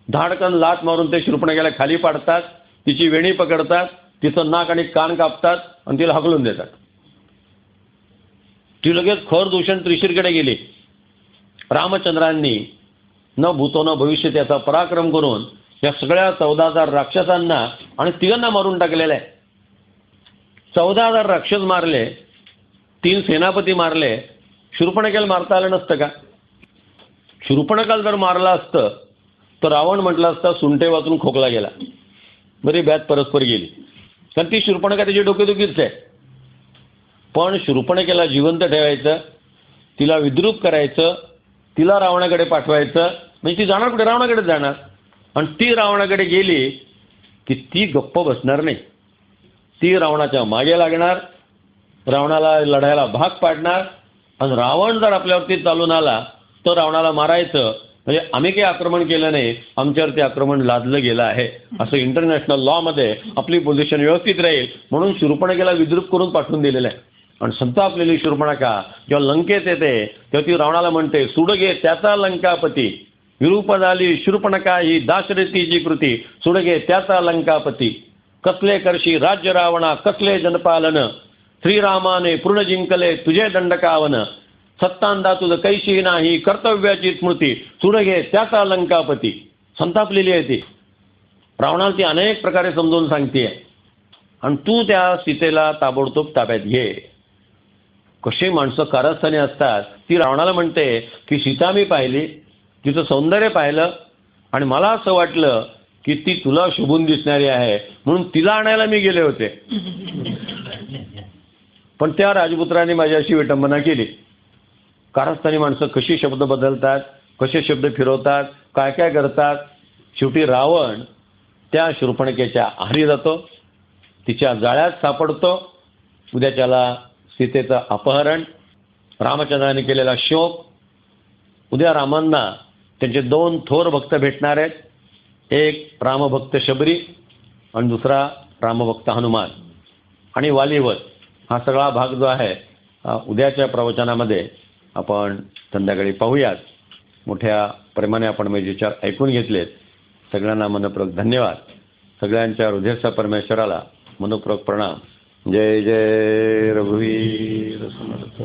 धाडकन लात मारून ते शूर्पणखेला खाली पाडतात, तिची वेणी पकडतात, तिचं नाक आणि कान कापतात आणि तिला हकलून देतात. ती लगेच खर दूषण त्रिशीरकडे गेली. रामचंद्रांनी न भूतो न भविष्य त्याचा पराक्रम करून या सगळ्या 14,000 राक्षसांना आणि 3 मारून टाकलेलं आहे. 14,000 राक्षस मारले, 3 सेनापती मारले. शूर्पणखेला मारता आलं नसतं का? शूर्पणखेला जर मारलं असतं तर रावण म्हटलं असतं सुंठे वाचून खोकला गेला, बरी बॅत परस्पर गेली. कारण ती शूर्पणखा त्याची डोकेदुखीच आहे. पण शूर्पणखेला जिवंत ठेवायचं, तिला विद्रूप करायचं, तिला रावणाकडे पाठवायचं. म्हणजे ती जाणार कुठे, रावणाकडे जाणार. आणि ती रावणाकडे गेली की ती गप्प बसणार नाही. ती रावणाच्या मागे लागणार, रावणाला लढायला भाग पाडणार. आणि रावण जर आपल्यावरती चालून आला तर रावणाला मारायचं. म्हणजे आम्ही काही आक्रमण केलं नाही, आमच्यावरती आक्रमण लादलं गेलं आहे, असं इंटरनॅशनल लॉमध्ये आपली पोझिशन व्यवस्थित राहील म्हणून शूर्पणखेला विद्रूप करून पाठवून दिलेलं आहे. आणि संतापलेली शूर्पणखा जेव्हा लंकेत येते तेव्हा ती रावणाला म्हणते, सुडगे त्याचा लंकापती, विरूप झाली शूर्पणखा ही दाशरथीची कृती, सुडगे त्याचा लंकापती, कसले करशी राज्य रावणा, कसले जनपालन, श्रीरामाने पूर्ण जिंकले तुझे दंडकावन, सत्तांदा तुझ कैशी नाही कर्तव्याची स्मृती, सुडगे त्याचा लंकापती. संतापलेली आहे ती. रावणाला ती अनेक प्रकारे समजून सांगते. आणि तू त्या सीतेला ताबडतोब ताब्यात घे. कशी माणसं कारस्थानी असतात. ती रावणाला म्हणते की सीता मी पाहिली, तिचं सौंदर्य पाहिलं आणि मला असं वाटलं की ती तुला शोभून दिसणारी आहे म्हणून तिला आणायला मी गेले होते. पण त्या राजपुत्रांनी माझ्याशी विटंबना केली. कारस्थानी माणसं कशी शब्द बदलतात, कसे शब्द फिरवतात, काय काय करतात. शेवटी रावण त्या शूर्पणखेच्या आहारी जातो, तिच्या जाळ्यात सापडतो. उद्याच्याला सीतेचं अपहरण, रामचंद्राने केलेला शोक, उद्या रामांना त्यांचे 2 थोर भक्त भेटणार आहेत. एक रामभक्त शबरी आणि दुसरा रामभक्त हनुमान. आणि वालीवध हा सगळा भाग जो आहे उद्याच्या प्रवचनामध्ये आपण संध्याकाळी पाहूयात. मोठ्या प्रेमाने आपण माझे विचार ऐकून घेतलेत. सगळ्यांना मनपूर्वक धन्यवाद. सगळ्यांच्या हृदयस्थ परमेश्वराला मनपूर्वक प्रणाम. जय जय रघुवीर समर्थ.